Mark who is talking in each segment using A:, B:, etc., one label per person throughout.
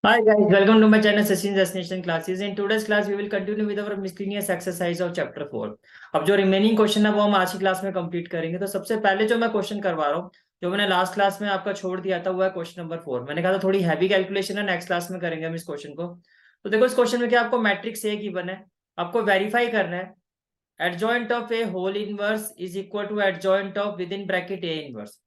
A: Hi guys, welcome to my channel Sachin's Destination Classes. In today's class, we will continue with our miscellaneous exercise of chapter 4. अब जो remaining question है वो हम आज की class में कंप्लीट करेंगे। तो सबसे पहले जो मैं क्वेश्चन करवा रहा हूँ, जो मैंने लास्ट क्लास में आपका छोड़ दिया था, वो है क्वेश्चन नंबर 4। मैंने कहा था थोड़ी हैवी कैलकुलेशन है, नेक्स्ट क्लास में करेंगे हम इस क्वेश्चन को। तो देखो इस क्वेश्चन में क्या आपको मैट्रिक्स ए गिवन है, आपको वेरीफाई करना है adjoint of A whole inverse is equal to adjoint of with in bracket A inverse.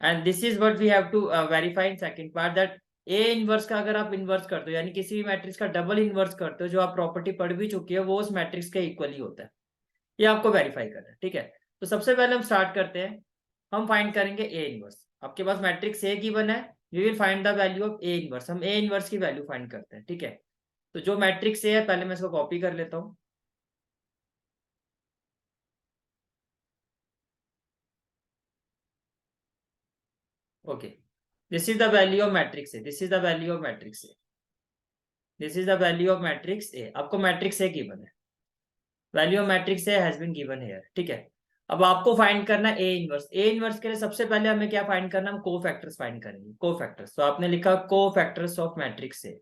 A: And this is what we have to verify in second part, that A inverse का अगर आप inverse करते हो, यानी किसी भी मैट्रिक्स का double inverse करते हो, जो आप प्रॉपर्टी पढ़ भी चुकी है, वो उस मैट्रिक्स के इक्वल ही होता है। ये आपको वेरीफाई करना है, ठीक है। तो सबसे पहले हम स्टार्ट करते हैं। हम फाइंड करेंगे ए इनवर्स। आपके पास मैट्रिक्स ए गिवन है, we will find the value of A inverse. हम ए इनवर्स की वैल्यू फाइंड करते हैं, ठीक है। तो जो मैट्रिक्स ए है, पहले मैं इसको कॉपी कर लेता हूँ। Okay, this is the value of matrix A, this is the value of matrix A, this is the value of matrix A. आपको मैट्रिक्स ए गिवन है, value of matrix A has been given here, ठीक है। अब आपको find करना है A inverse. A inverse के लिए सबसे पहले हमें क्या फाइंड करना है, हम कोफैक्टर्स फाइंड करेंगे। कोफैक्टर्स, तो आपने लिखा cofactors of matrix A,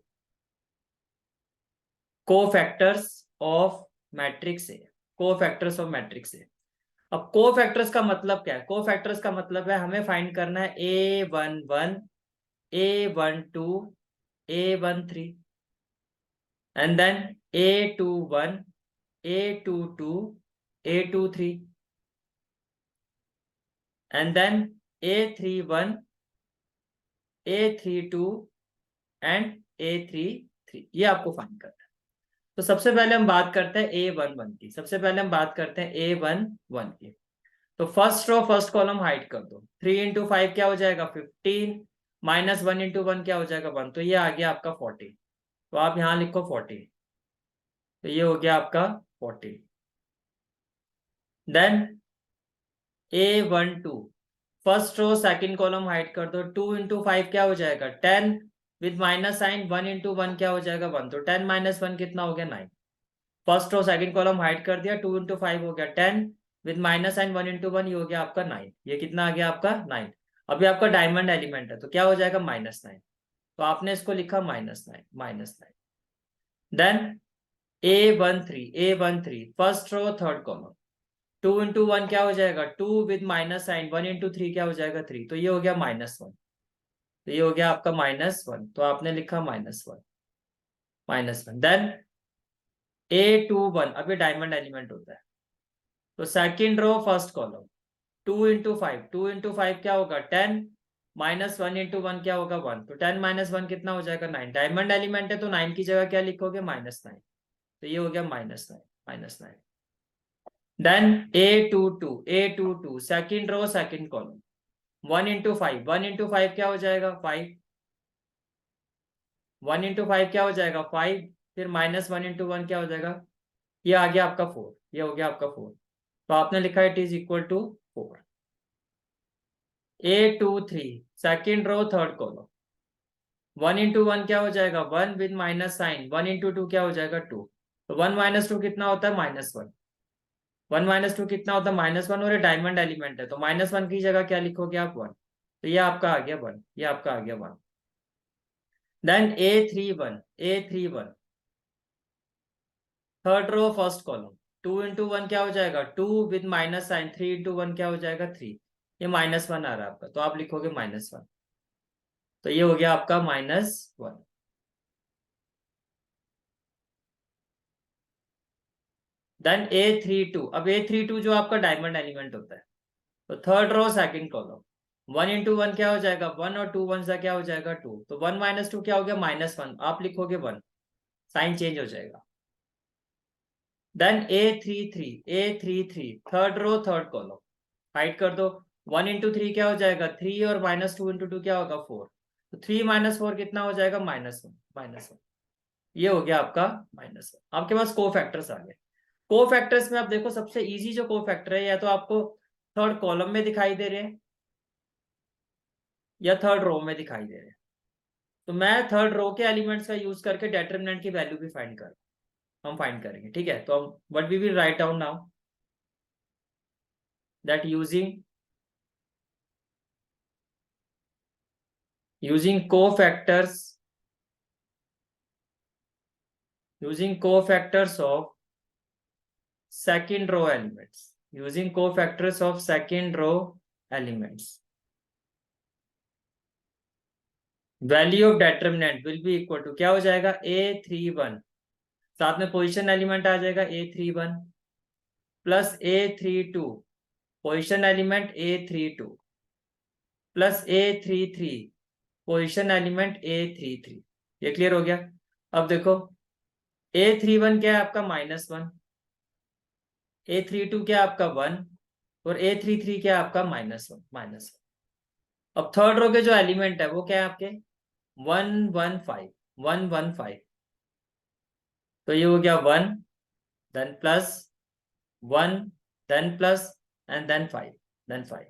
A: cofactors of matrix A, cofactors of matrix ए। अब कोफैक्टर्स का मतलब क्या है? कोफैक्टर्स का मतलब है हमें फाइंड करना है A11, A12, A13, and then A21, A22, A23, and then A31, A32 and A33। ये आपको फाइंड करना है। तो सबसे पहले हम बात करते हैं A11 की। सबसे पहले हम बात करते हैं A11 की। तो first row first column hide कर दो। 3 into 5 क्या हो जाएगा 15, -1 into 1 क्या हो जाएगा 1, तो ये आ गया आपका 40। तो आप यहाँ लिखो 40, तो ये हो गया आपका 40। Then A12 first row second column hide कर दो। 2 into 5 क्या हो जाएगा 10, विद माइनस साइन। 1 into 1 क्या हो जाएगा 1, तो 10 - 1 कितना हो गया 9। First row second column hide कर दिया। 2 into 5 हो गया 10, विद माइनस साइन। 1 into 1 ये हो गया आपका 9। ये कितना आ गया आपका 9। अभी आपका डायमंड एलिमेंट है, तो क्या हो जाएगा -9। तो आपने इसको लिखा -9, -9। Then A13 first row third column. 2 into 1 क्या हो जाएगा 2, विद माइनस साइन। 1 into 3 क्या हो जाएगा 3, तो ये हो गया -1। तो ये हो गया आपका -1, तो आपने लिखा -1, -1। देन A21, अब ये डायमंड एलिमेंट होता है, तो second row first column. 2 into 5 क्या होगा 10, -1 into 1 क्या होगा 1, तो 10 - 1 कितना हो जाएगा 9। डायमंड एलिमेंट है, तो 9 की जगह क्या लिखोगे -9। तो ये हो गया -9, -9। Then A22 second row second column. 1 into 5 क्या हो जाएगा 5। 1 into 5 क्या हो जाएगा 5, फिर -1 into 1 क्या हो जाएगा, ये आ गया आपका 4। ये हो गया आपका 4, तो आपने लिखा it is equal to 4। A23 second row third column. 1 into 1 क्या हो जाएगा 1, विद माइनस साइन। 1 into 2 क्या हो जाएगा 2, तो 1 - 2 कितना होता है -1। 1 - 2 कितना होता है -1, और ये डायमंड एलिमेंट है, तो -1 की जगह क्या लिखोगे आप 1। तो ये आपका आ गया 1, ये आपका आ गया 1। Then A31 third row first column. 2 into 1 क्या हो जाएगा 2, विद माइनस साइन। 3 into 1 क्या हो जाएगा 3। ये -1 आ रहा है आपका, तो आप लिखोगे -1। तो ये हो गया आपका -1। देन A32, अब A32 जो आपका डायमंड एलिमेंट होता है, तो third row second column. 1 into 1 क्या हो जाएगा 1, और 2 1 सा क्या हो जाएगा 2, तो 1 - 2 क्या हो गया -1, आप लिखोगे 1, साइन चेंज हो जाएगा। Then A33 third row third column hide कर दो। 1 into 3 क्या हो जाएगा 3, और -2 into 2 क्या होगा 4, तो 3 - 4 कितना हो जाएगा -1, -1। ये हो गया आपका -1। आपके पास को फैक्टर्स आ गए। को फैक्टर्स में आप देखो, सबसे इजी जो को फैक्टर है, या तो आपको थर्ड कॉलम में दिखाई दे रहे हैं, या थर्ड रो में दिखाई दे रहे हैं। तो मैं थर्ड रो के एलिमेंट्स का यूज करके डिटरमिनेंट की वैल्यू भी हम फाइंड करेंगे, ठीक है। तो हम what we will write down now, that using cofactors using cofactors of second row elements, using cofactors of second row elements. Value of determinant will be equal to क्या हो जाएगा, A31, साथ में पोजीशन एलिमेंट आ जाएगा A31 plus A32, position element A32 plus A33, position element A33। ये clear हो गया। अब देखो A31 क्या है आपका -1, A32 क्या है आपका 1 और A33 क्या है आपका -1। अब थर्ड रो के जो एलिमेंट है वो क्या है आपके 115। तो ये हो गया 1 then plus 1 then plus and then 5 then 5।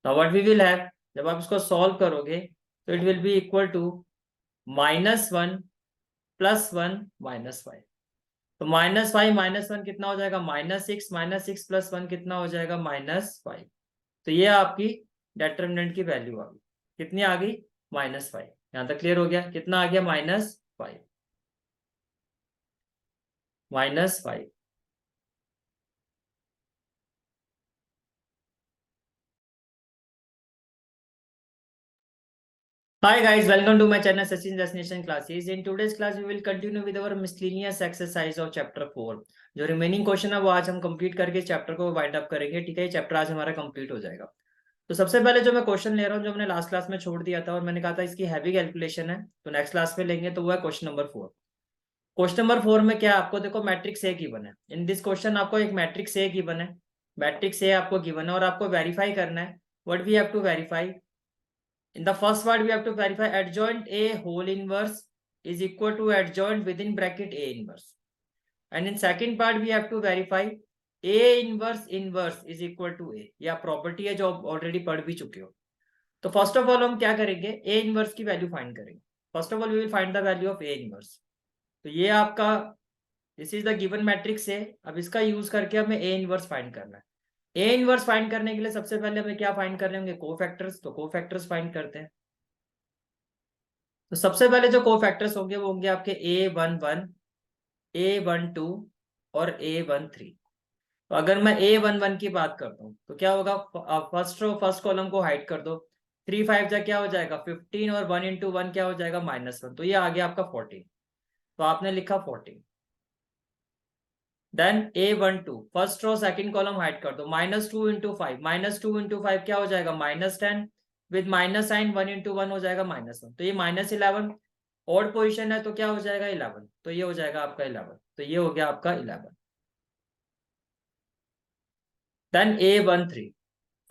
A: Now what we will have, जब आप इसको सॉल्व करोगे तो it will be equal to -1 plus 1 -5। तो -5 -1 कितना हो जाएगा, -6 प्लस 1 कितना हो जाएगा, -5। तो ये आपकी डेटर्मिनेंट की वैल्यू आ गई, कितनी आ गई, -5। यहां तक क्लियर हो गया, कितना आ गया, -5 -5। Hi guys, welcome to my channel Sachin Destination Classes. In today's class, we will continue with our miscellaneous exercise of chapter 4. जो रिमेनिंग क्वेश्चन है वो आज हम कंप्लीट करके चैप्टर को वाइंड अप करेंगे। ठीक है, ये चैप्टर आज हमारा कंप्लीट हो जाएगा। तो सबसे पहले जो मैं क्वेश्चन ले रहा हूँ, जो मैंने लास्ट क्लास में छोड़ दिया था और मैंने कहा था इसकी हैवी कैलकुलेशन है, तो नेक्स्ट क्लास में लेंगे, तो वो है क्वेश्चन नंबर 4। क्वेश्चन नंबर 4 में क्या आपको देखो मैट्रिक्स ए गिवन है। इन दिस क्वेश्चन आपको एक मैट्रिक्स ए गिवन है, मैट्रिक्स ए आपको गिवन है और आपको वेरीफाई करना है। What we have to verify, in the first part we have to verify adjoint A whole inverse is equal to adjoint within bracket A inverse, and in second part we have to verify A inverse inverse is equal to A। या property है जो already पढ़ भी चुके हो। तो first of all हम क्या करेंगे, A इनवर्स की वैल्यू फाइंड करेंगे। First of all we will find the value of A inverse. तो ये आपका this is the given matrix है। अब इसका यूज करके हमें A इनवर्स फाइंड करना है। A इनवर्स फाइंड करने के लिए सबसे पहले हमें क्या फाइंड करने होंगे, कोफैक्टर्स। तो कोफैक्टर्स फाइंड करते हैं। तो सबसे पहले जो कोफैक्टर्स होंगे वो होंगे आपके A11, A12 और A13। तो अगर मैं A11 की बात करता हूँ तो क्या होगा, फर्स्ट रो फर्स्ट कॉलम को हाइड कर दो, 3 5 जा क्या हो जाएगा 15 और 1 इंटू 1 क्या हो जाएगा -1। तो ये आ गया आपका 14। तो आपने लिखा 14। Then A12 first row second column hide कर दो, -2 इंटू 5, -2 इंटू 5 क्या हो जाएगा -10 विद माइनस साइन, 1 इंटू 1 हो जाएगा -1। तो ये -11 ऑड पोजीशन है तो क्या हो जाएगा 11। तो ये हो जाएगा आपका 11। तो ये हो गया आपका 11। Then A13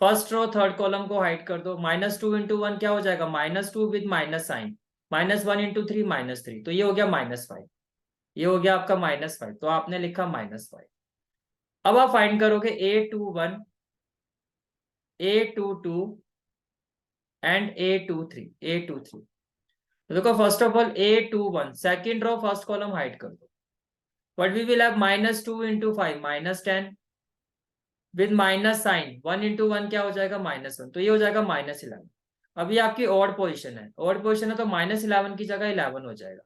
A: first row third column को हाइड कर दो, -2 इंटू 1 क्या हो जाएगा -2 विद माइनस साइन, -1 इंटू 3 -3। तो ये हो गया -5। ये हो गया आपका -5। तो आपने लिखा -5। अब आप फाइंड करोगे A21, A22 एंड A23। तो देखो first of all A21 second row first column hide कर दो, but we will have -2 into 5 -10 with minus sign, 1 into 1 क्या हो जाएगा -1। तो ये हो जाएगा -11। अभी आपकी ऑड पोजीशन है, ऑड पोजीशन है तो -11 की जगह 11 हो जाएगा।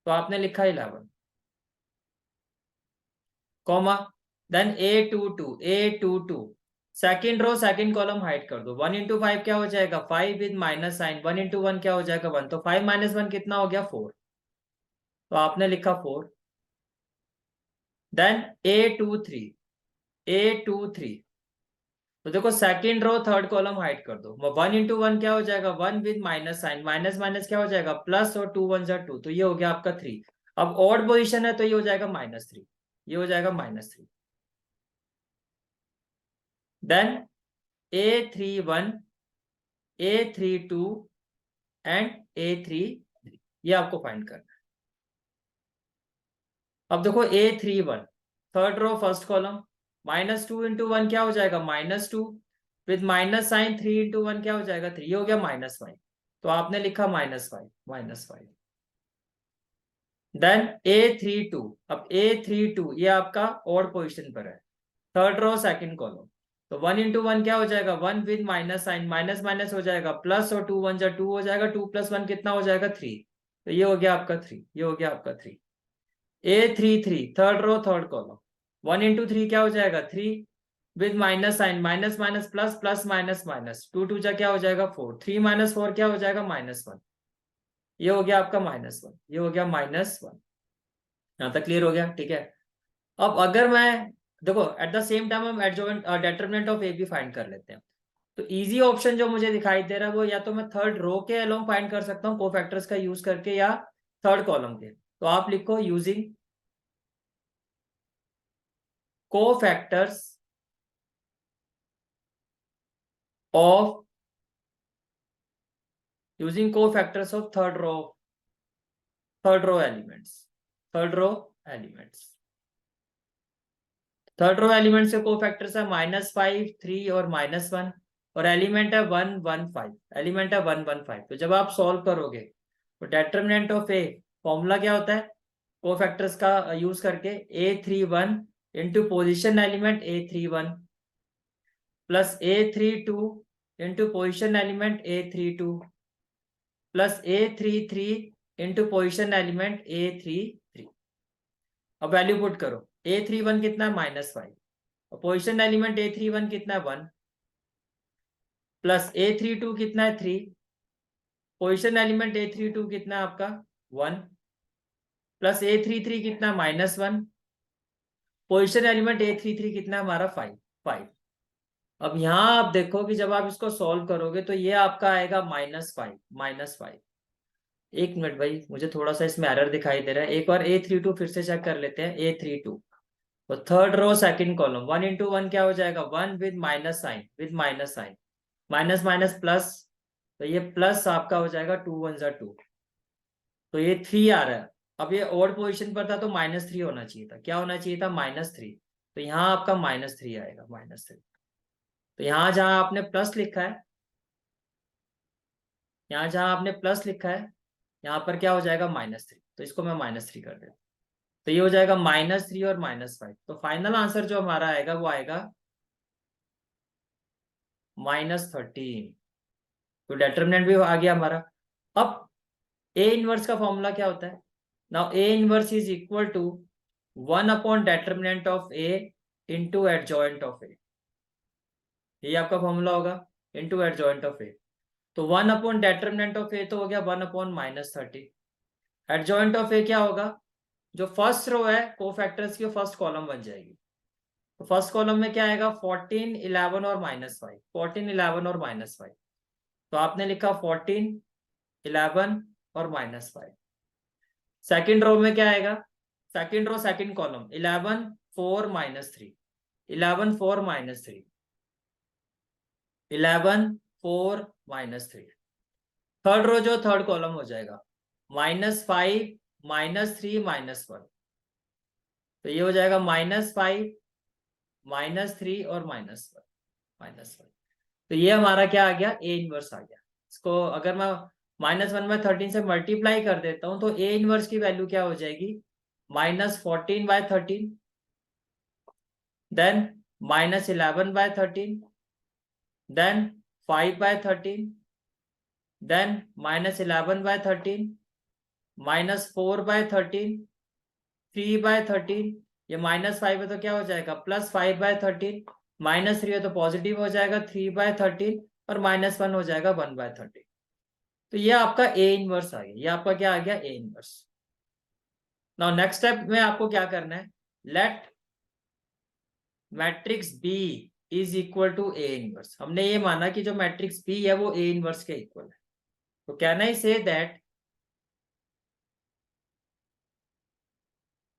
A: तो आपने लिखा 11 comma. Then A22 second row second column hide कर दो, 1 इंटू 5 क्या हो जाएगा 5 विद माइनस साइन, 1 इंटू 1 क्या हो जाएगा 1। तो 5 - 1 कितना हो गया 4। तो आपने लिखा 4। देन A23 तो देखो second row third column hide कर दो, 1 इंटू 1 क्या हो जाएगा 1 with minus sign, minus minus क्या हो जाएगा प्लस, और 2 1 2। तो ये हो गया आपका 3। अब ऑड पोजीशन है तो ये हो जाएगा -3। ये हो जाएगा -3। Then A31, A32 and A33 ये आपको फाइंड करना है। अब देखो A31 third row first column, -2 into 1 क्या हो जाएगा -2 विद माइनस साइन, 3 इंटू 1 क्या हो जाएगा 3। ये हो गया -5। तो आपने लिखा -5। देन A32, अब A32 ये आपका ऑड पोजीशन पर है, थर्ड रो सेकंड कॉलम। तो 1 इंटू 1 क्या हो जाएगा 1 with minus sign, minus minus हो जाएगा प्लस, और 2 1 2 हो जाएगा, 2 + 1 कितना हो जाएगा 3। तो ये हो गया आपका 3। ये हो गया आपका 3। A33 third row third column, 1 into 3 क्या हो जाएगा 3, with minus sign, minus minus plus, plus minus minus, 2 जा क्या हो जाएगा 4, 3 - 4 क्या हो जाएगा -1, ये हो गया आपका -1, ये हो गया -1। यहाँ तक क्लियर हो गया, ठीक है। अब अगर मैं देखो एट द सेम टाइम हम एडजॉइंट डेटरमिनेंट ऑफ ए भी फाइंड कर लेते हैं। तो इजी ऑप्शन जो मुझे दिखाई दे रहा है वो या तो मैं थर्ड रो के अलोंग फाइंड कर सकता हूँ कोफैक्टर्स का यूज करके, या थर्ड कॉलम के। तो आप लिखो using cofactors of of third row elements, third row elements third row elements के कोफैक्टर्स है -5, 3 और -1, और एलिमेंट है 1 1 5, एलिमेंट है 1 1 5। तो जब आप सॉल्व करोगे तो डेटरमिनेंट ऑफ ए फॉर्मूला क्या होता है कोफैक्टर्स का यूज करके, A31 into position element A31 plus A32 into position element A32 plus A33 into position element A33। अब वैल्यू पुट करो, A31 कितना है -5, और पोजिशन एलिमेंट A31 कितना है 1, प्लस A32 कितना है 3, पोजिशन एलिमेंट A32 कितना है आपका 1, प्लस A33 कितना है -1, पोजिशन एलिमेंट A33 कितना है हमारा 5। अब यहाँ आप देखो कि जब आप इसको सॉल्व करोगे तो ये आपका आएगा -5। एक मिनट भाई, मुझे थोड़ा सा इसमें एरर दिखाई दे रहा है, एक बार A32 फिर से चेक कर लेते हैं। A32 तो third row second column, 1 into 1 क्या हो जाएगा 1, with minus sign, minus minus plus, तो ये प्लस आपका हो जाएगा 2 1 जा 2, तो ये 3 आ रहा है। अब ये ऑड पोजीशन पर था तो -3 होना चाहिए था, क्या होना चाहिए था -3, तो यहाँ आपका -3 आएगा, -3। तो यहाँ जहां आपने प्लस लिखा है, यहाँ जहां आपने प्लस लिखा है यहाँ पर क्या हो जाएगा -3, तो इसको मैं -3 कर देता हूँ। तो ये हो जाएगा -3 और -5, तो फाइनल आंसर जो हमारा आएगा वो आएगा -13। तो डेटरमिनेंट भी आ गया हमारा। अब ए इनवर्स का फॉर्मूला क्या होता है, now A inverse is equal to 1 determinant of A into adjoint of A, ये आपका फॉर्मूला होगा, इंटू एडजॉइंट ऑफ ए। तो 1 डेटरमिनेंट ऑफ ए तो हो गया 1/-30, एडजॉइंट ऑफ ए क्या होगा, जो फर्स्ट रो है कोफैक्टर्स की फर्स्ट कॉलम बन जाएगी। तो फर्स्ट कॉलम में क्या आएगा 14 11 और -5, 14 11 और -5, तो आपने लिखा 14 11 और -5। सेकंड रो में क्या आएगा, second row second column 11 4 -3, 11 4 -3, 11 4 -3। Third row जो थर्ड कॉलम हो जाएगा -5 -3 -1, तो ये हो जाएगा -5 -3 और -1। तो ये हमारा क्या आ गया ए इनवर्स आ गया। इसको अगर मैं -1/13 से मल्टीप्लाई कर देता हूं तो ए इनवर्स की वैल्यू क्या हो जाएगी, -14/13, देन -11/13, देन 5/13, देन -11/13, -4/13, 3/13, ये -5 है तो क्या हो जाएगा +5/13, -3 है तो पॉजिटिव हो जाएगा 3/13, और -1 हो जाएगा 1/13। तो ये आपका ए इनवर्स आ गया, ये आपका क्या आ गया A inverse. Now next step में आपको क्या करना है, let matrix B is equal to A inverse. हमने ये माना कि जो मैट्रिक्स बी है वो ए इनवर्स के इक्वल है, तो can I say that,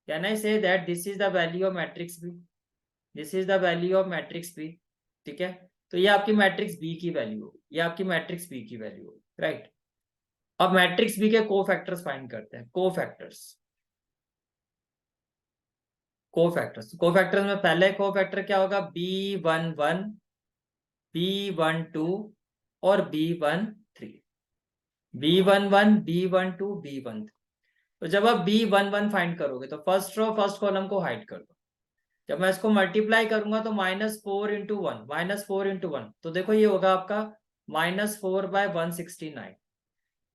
A: can I say that this is the value of matrix B, this is the value of matrix B, ठीक है। तो ये आपकी मैट्रिक्स बी की वैल्यू होगी, ये आपकी मैट्रिक्स बी की वैल्यू होगी, राइट। अब मैट्रिक्स बी के कोफैक्टर्स फाइंड करते हैं, कोफैक्टर्स में पहले कोफैक्टर क्या होगा B11 B12 और B13, B11 B12 B13। तो जब आप B11 फाइंड करोगे तो फर्स्ट रो फर्स्ट कॉलम को हाइड कर दो, जब मैं इसको मल्टीप्लाई करूंगा तो -4 × 1, तो देखो ये होगा आपका -4/169,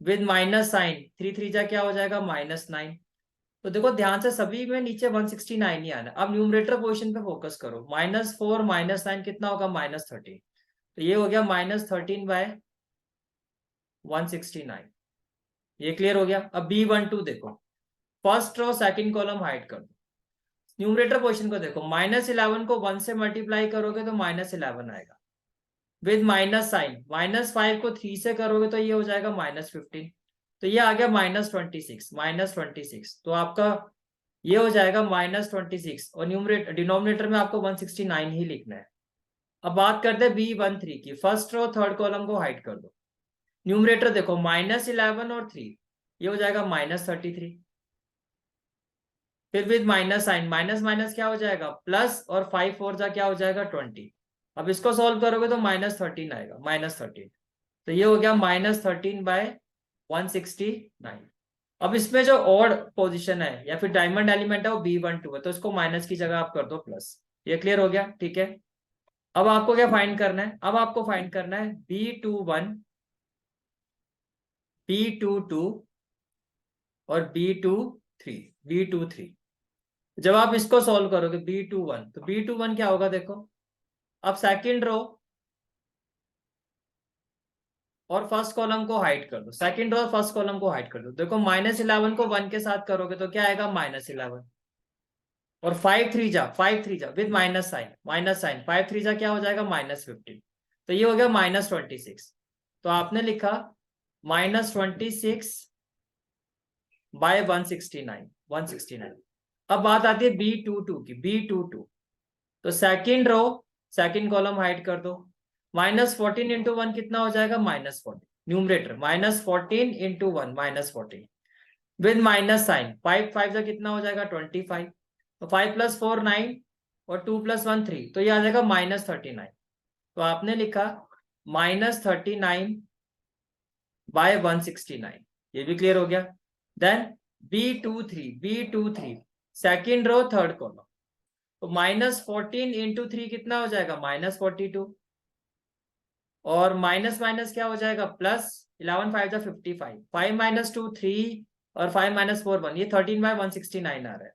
A: विद माइनस साइन 3 3 जा क्या हो जाएगा -9, तो देखो ध्यान से सभी में नीचे 169 ही आना है। अब न्यूमरेटर पोजीशन पे फोकस करो, -4 -9 कितना होगा, -13। तो ये हो गया -13/169। ये क्लियर हो गया। अब B12 देखो, first row second column hide कर दो। न्यूमरेटर पोजीशन को देखो, -11 को 1 से मल्टीप्लाई करोगे तो -11 आएगा विद माइनस साइन। -5 को 3 से करोगे तो ये हो जाएगा -15। तो ये आ गया -26 तो आपका ये हो जाएगा -26 और न्यूमरेटर डिनोमिनेटर में आपको 169 ही लिखना है। अब बात करते हैं B13 की, फर्स्ट रो थर्ड कॉलम को हाइड कर दो। न्यूमरेटर देखो, -11 और 3, ये हो जाएगा -33। फिर with minus sign, minus minus क्या हो जाएगा प्लस, और 5 4 जा क्या हो जाएगा 20। अब इसको सॉल्व करोगे तो -13 आएगा, -13। तो ये हो गया -13/169। अब इसमें जो ऑड पोजीशन है या फिर डायमंड एलिमेंट है वो B12 है, तो इसको माइनस की जगह आप कर दो प्लस। ये क्लियर हो गया, ठीक है। अब आपको क्या फाइंड करना है, अब आपको फाइंड करना है B21, B22 और B23। जब आप इसको सॉल्व करोगे B21, तो B21 क्या होगा देखो। अब सेकंड रो और फर्स्ट कॉलम को हाइड कर दो, सेकंड रो और फर्स्ट कॉलम को हाइड कर दो। देखो -11 को 1 के साथ करोगे तो क्या आएगा -11, और 5 3 जा विद माइनस साइन 5 3 जा क्या हो जाएगा -15। तो ये हो गया -26। तो आपने लिखा -26/169। अब बात आती है B22 की, B22। तो second row second column hide कर दो। -14 इंटू 1 कितना हो जाएगा, -14। Numerator -14 into 1 -14 with minus sign 5 5 जा कितना हो जाएगा 25। तो 5 + 4 9 और 2 + 1 3, तो ये आ जाएगा -39। तो आपने लिखा -39/169। ये भी क्लियर हो गया। Then B23 second row third column, तो -14 इंटू 3 कितना हो जाएगा -42, और माइनस माइनस क्या हो जाएगा प्लस। 11 5 जा 55, 5 - 2 3 और 5 - 4 1, ये 13/169 आ रहा है।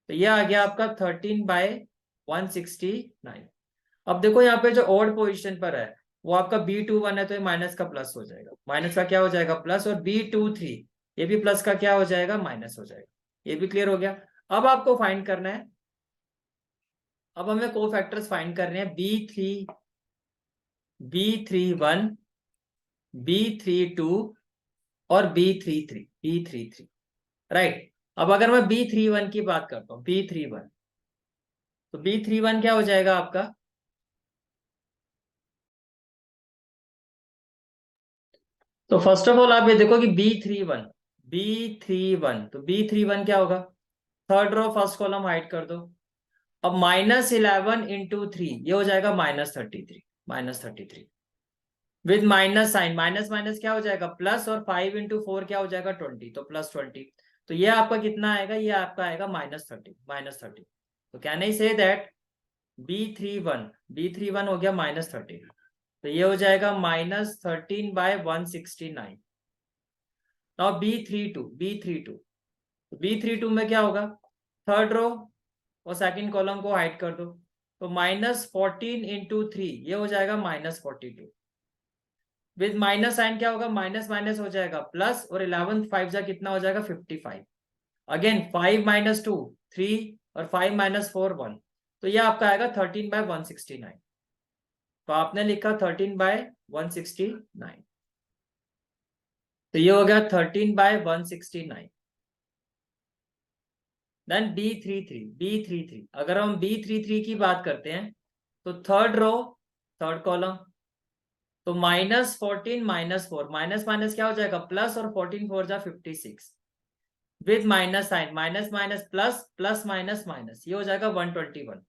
A: तो ये आ गया आपका 13/169। अब देखो यहाँ पे जो ऑड पोजीशन पर है वो आपका B21 है, तो ये माइनस का प्लस हो जाएगा, माइनस का क्या हो जाएगा प्लस, और B23 ये भी प्लस का क्या हो जाएगा माइनस हो जाएगा। ये भी क्लियर हो गया। अब आपको फाइंड करना है, अब हमें कोफैक्टर्स फाइंड करने हैं B31 B32 और B33 राइट। अब अगर मैं B31 की बात करता हूँ, B31, तो B31 क्या हो जाएगा आपका, तो फर्स्ट ऑफ ऑल आप ये देखो कि B31 तो B31 क्या होगा, third row first column hide कर दो। अब -11 इंटू 3 ये हो जाएगा -33 with minus sign, minus minus क्या हो जाएगा प्लस, और 5 इंटू 4 क्या हो जाएगा 20, तो +20। तो ये आपका कितना आएगा, ये आपका आएगा -30। तो can I say that B31 हो गया -13। तो ये हो जाएगा -13/169। नाउ B32 तो B32 में क्या होगा, थर्ड रो और सेकंड कॉलम को हाइड कर दो। तो -14 इंटू 3 ये हो जाएगा -42 विद माइनस साइन क्या होगा, माइनस माइनस हो जाएगा प्लस, और 11 5 जा कितना हो जाएगा 55। अगेन 5 - 2 3 और 5 - 4 1, तो ये आपका आएगा 13/169। तो आपने लिखा 13/169। तो ये हो गया 13/169। देन B33 अगर हम B33 की बात करते हैं तो थर्ड रो थर्ड कॉलम, तो -14 -4 माइनस माइनस क्या हो जाएगा प्लस, और 14 4 जा 56 with minus sign, minus minus plus, plus minus minus ये हो जाएगा 121।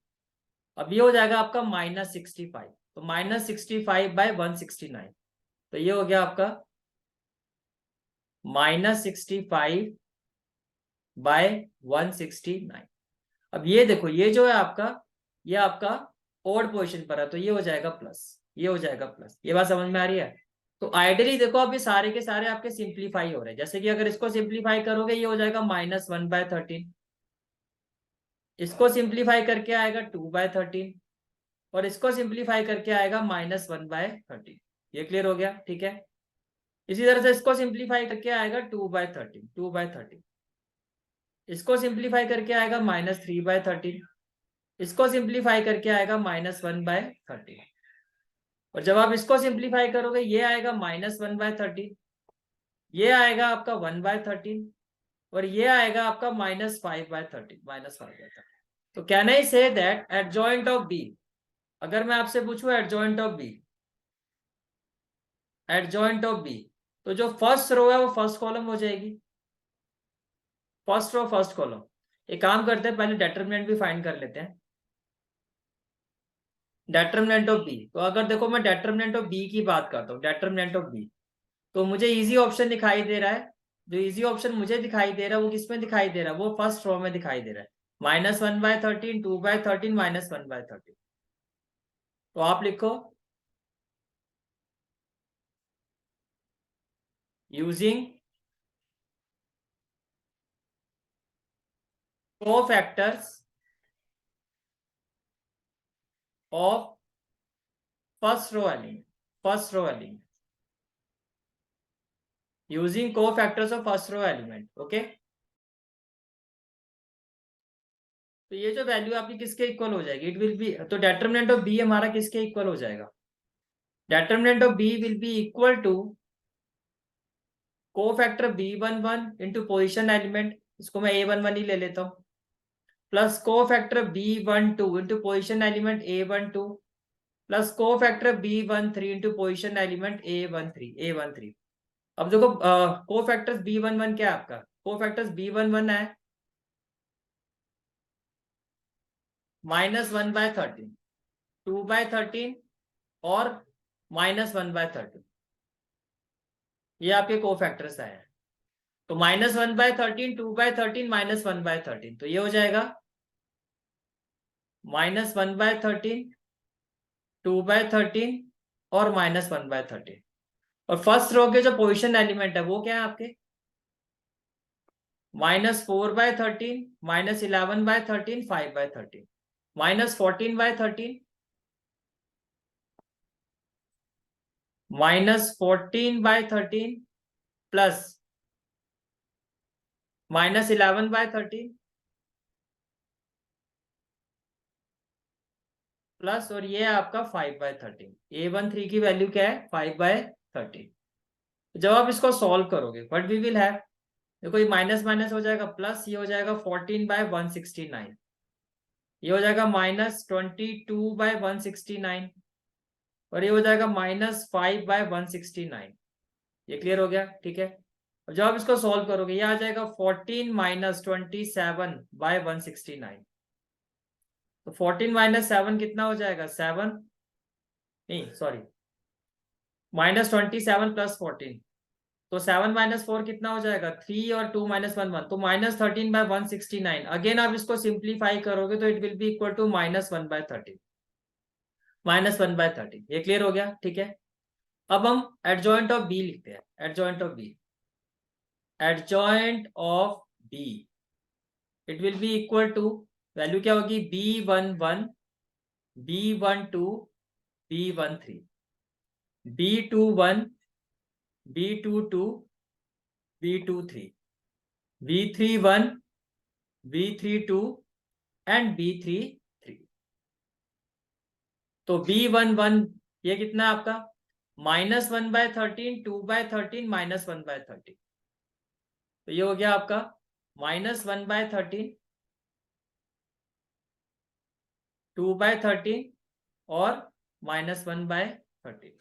A: अब ये हो जाएगा आपका -65, तो -65/169। तो ये हो गया आपका -65/169। अब ये देखो ये जो है आपका, ये आपका ओड पोजीशन पर है, तो ये हो जाएगा प्लस, ये हो जाएगा प्लस। ये बात समझ में आ रही है। तो आइडियली देखो अभी सारे के सारे आपके सिंप्लीफाई हो रहे हैं, जैसे कि अगर इसको सिंप्लीफाई करोगे ये हो जाएगा -1/13, इसको सिंप्लीफाई करके आएगा 2/13, और इसको सिंप्लीफाई करके आएगा -1/13। ये क्लियर हो गया, ठीक है। इसी तरह से इसको सिंप्लीफाई करके आएगा 2/13, इसको सिंप्लीफाई करके आएगा -3/13, इसको सिंप्लीफाई करके आएगा -1/13, और जब आप इसको सिंप्लीफाई करोगे ये आएगा -1/13, ये आएगा आपका 1/13, और ये आएगा आपका -5/13, -5/13। तो can I say that adjoint of B, अगर मैं आपसे पूछूं adjoint of B, adjoint of B, तो जो फर्स्ट रो है वो फर्स्ट कॉलम हो जाएगी, फर्स्ट रो फर्स्ट कॉलम। एक काम करते हैं, पहले डेटरमिनेंट भी फाइंड कर लेते हैं, डेटरमिनेंट ऑफ बी। तो अगर देखो मैं डेटरमिनेंट ऑफ बी की बात करता हूँ, डेटरमिनेंट ऑफ बी, तो मुझे इजी ऑप्शन दिखाई दे रहा है। जो इजी ऑप्शन मुझे दिखाई दे रहा है वो किसमें दिखाई दे रहा है, वो फर्स्ट रो में दिखाई दे रहा है, -1/13, 2/13, -1/13। तो आप लिखो using cofactors of first row element, first row element, using cofactors of first row element, okay. तो ये जो वैल्यू आपकी किसके इक्वल हो जाएगी, इट विल बी, तो डेटरमिनेंट ऑफ बी हमारा किसके इक्वल हो जाएगा, determinant of B will be equal to cofactor B11 into position element, इसको मैं A11 ही ले लेता हूँ, plus cofactor B12 into position element A12, plus cofactor B13 into position element A13। अब देखो कोफैक्टर्स B11 क्या है आपका, कोफैक्टर्स B11 है -1/13, 2/13 और -1/13, ये आपके कोफैक्टर्स आए हैं। तो -1/13, 2/13, -1/13, तो ये हो जाएगा -1/13, 2/13 और -1/13। और फर्स्ट रो के जो पोजिशन एलिमेंट है वो क्या है आपके, -4/13, -11/13, 5/13, -14/13, -14/13, प्लस -11/13, प्लस, और ये है आपका 5/13। A13 की वैल्यू क्या है, 5/13। जब आप इसको सॉल्व करोगे व्हाट वी विल हैव, देखो ये माइनस माइनस हो जाएगा प्लस, ये हो जाएगा 14/169, ये हो जाएगा -22/169, और ये हो जाएगा -5/169। ये क्लियर हो गया, ठीक है। और जब आप इसको सॉल्व करोगे ये आ जाएगा 14 - 27/169। तो 14 - 7 कितना हो जाएगा, 7, नहीं सॉरी, -27 + 14, तो 7 - 4 कितना हो जाएगा, 3, और 2 - 1 1, तो -13/169। अगेन आप इसको सिंप्लीफाई करोगे तो it will be equal to -1/13, -1/13। ये क्लियर हो गया, ठीक है। अब हम एडजॉइंट ऑफ बी लिखते हैं, adjoint of B, adjoint of B, it will be equal to, value क्या होगी, B11, B12, B13, B21, B22, B23, B31, B32 and B33। तो B11 ये कितना है आपका, -1/13, 2/13, -1/13, तो ये हो गया आपका -1/13, 2/13 और -1/13,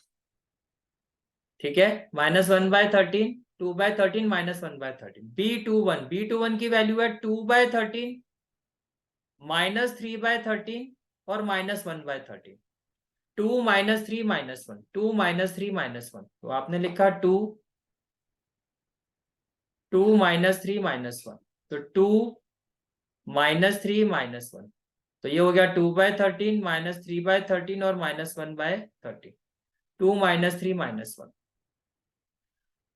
A: ठीक है। -1/13, 2/13, -1/13। B21 की वैल्यू है 2/13, -3/13 और -1/13। 2 - 3 - 1, 2 - 3 - 1, तो आपने लिखा 2 - 3 - 1, तो 2 - 3 - 1, तो ये हो गया 2/13, -3/13 और -1/13, 2 - 3 - 1।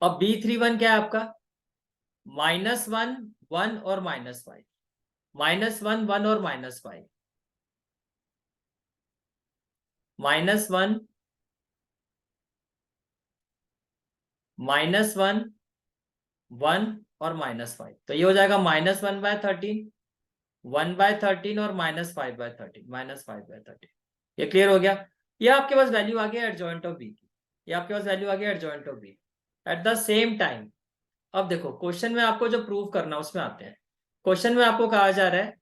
A: अब B31 क्या है आपका, -1 1 और -5, -1 1 और -5, -1 -1 1 और -5, तो ये हो जाएगा -1/13, 1/13 और -5/13, -5/13। ये क्लियर हो गया। ये आपके पास वैल्यू आ गया एडजॉइंट ऑफ बी की, ये आपके पास वैल्यू आ गया adjoint of B at the same time. अब देखो क्वेश्चन में आपको जो प्रूव करना है उसमें आते हैं। क्वेश्चन में आपको कहा जा रहा है,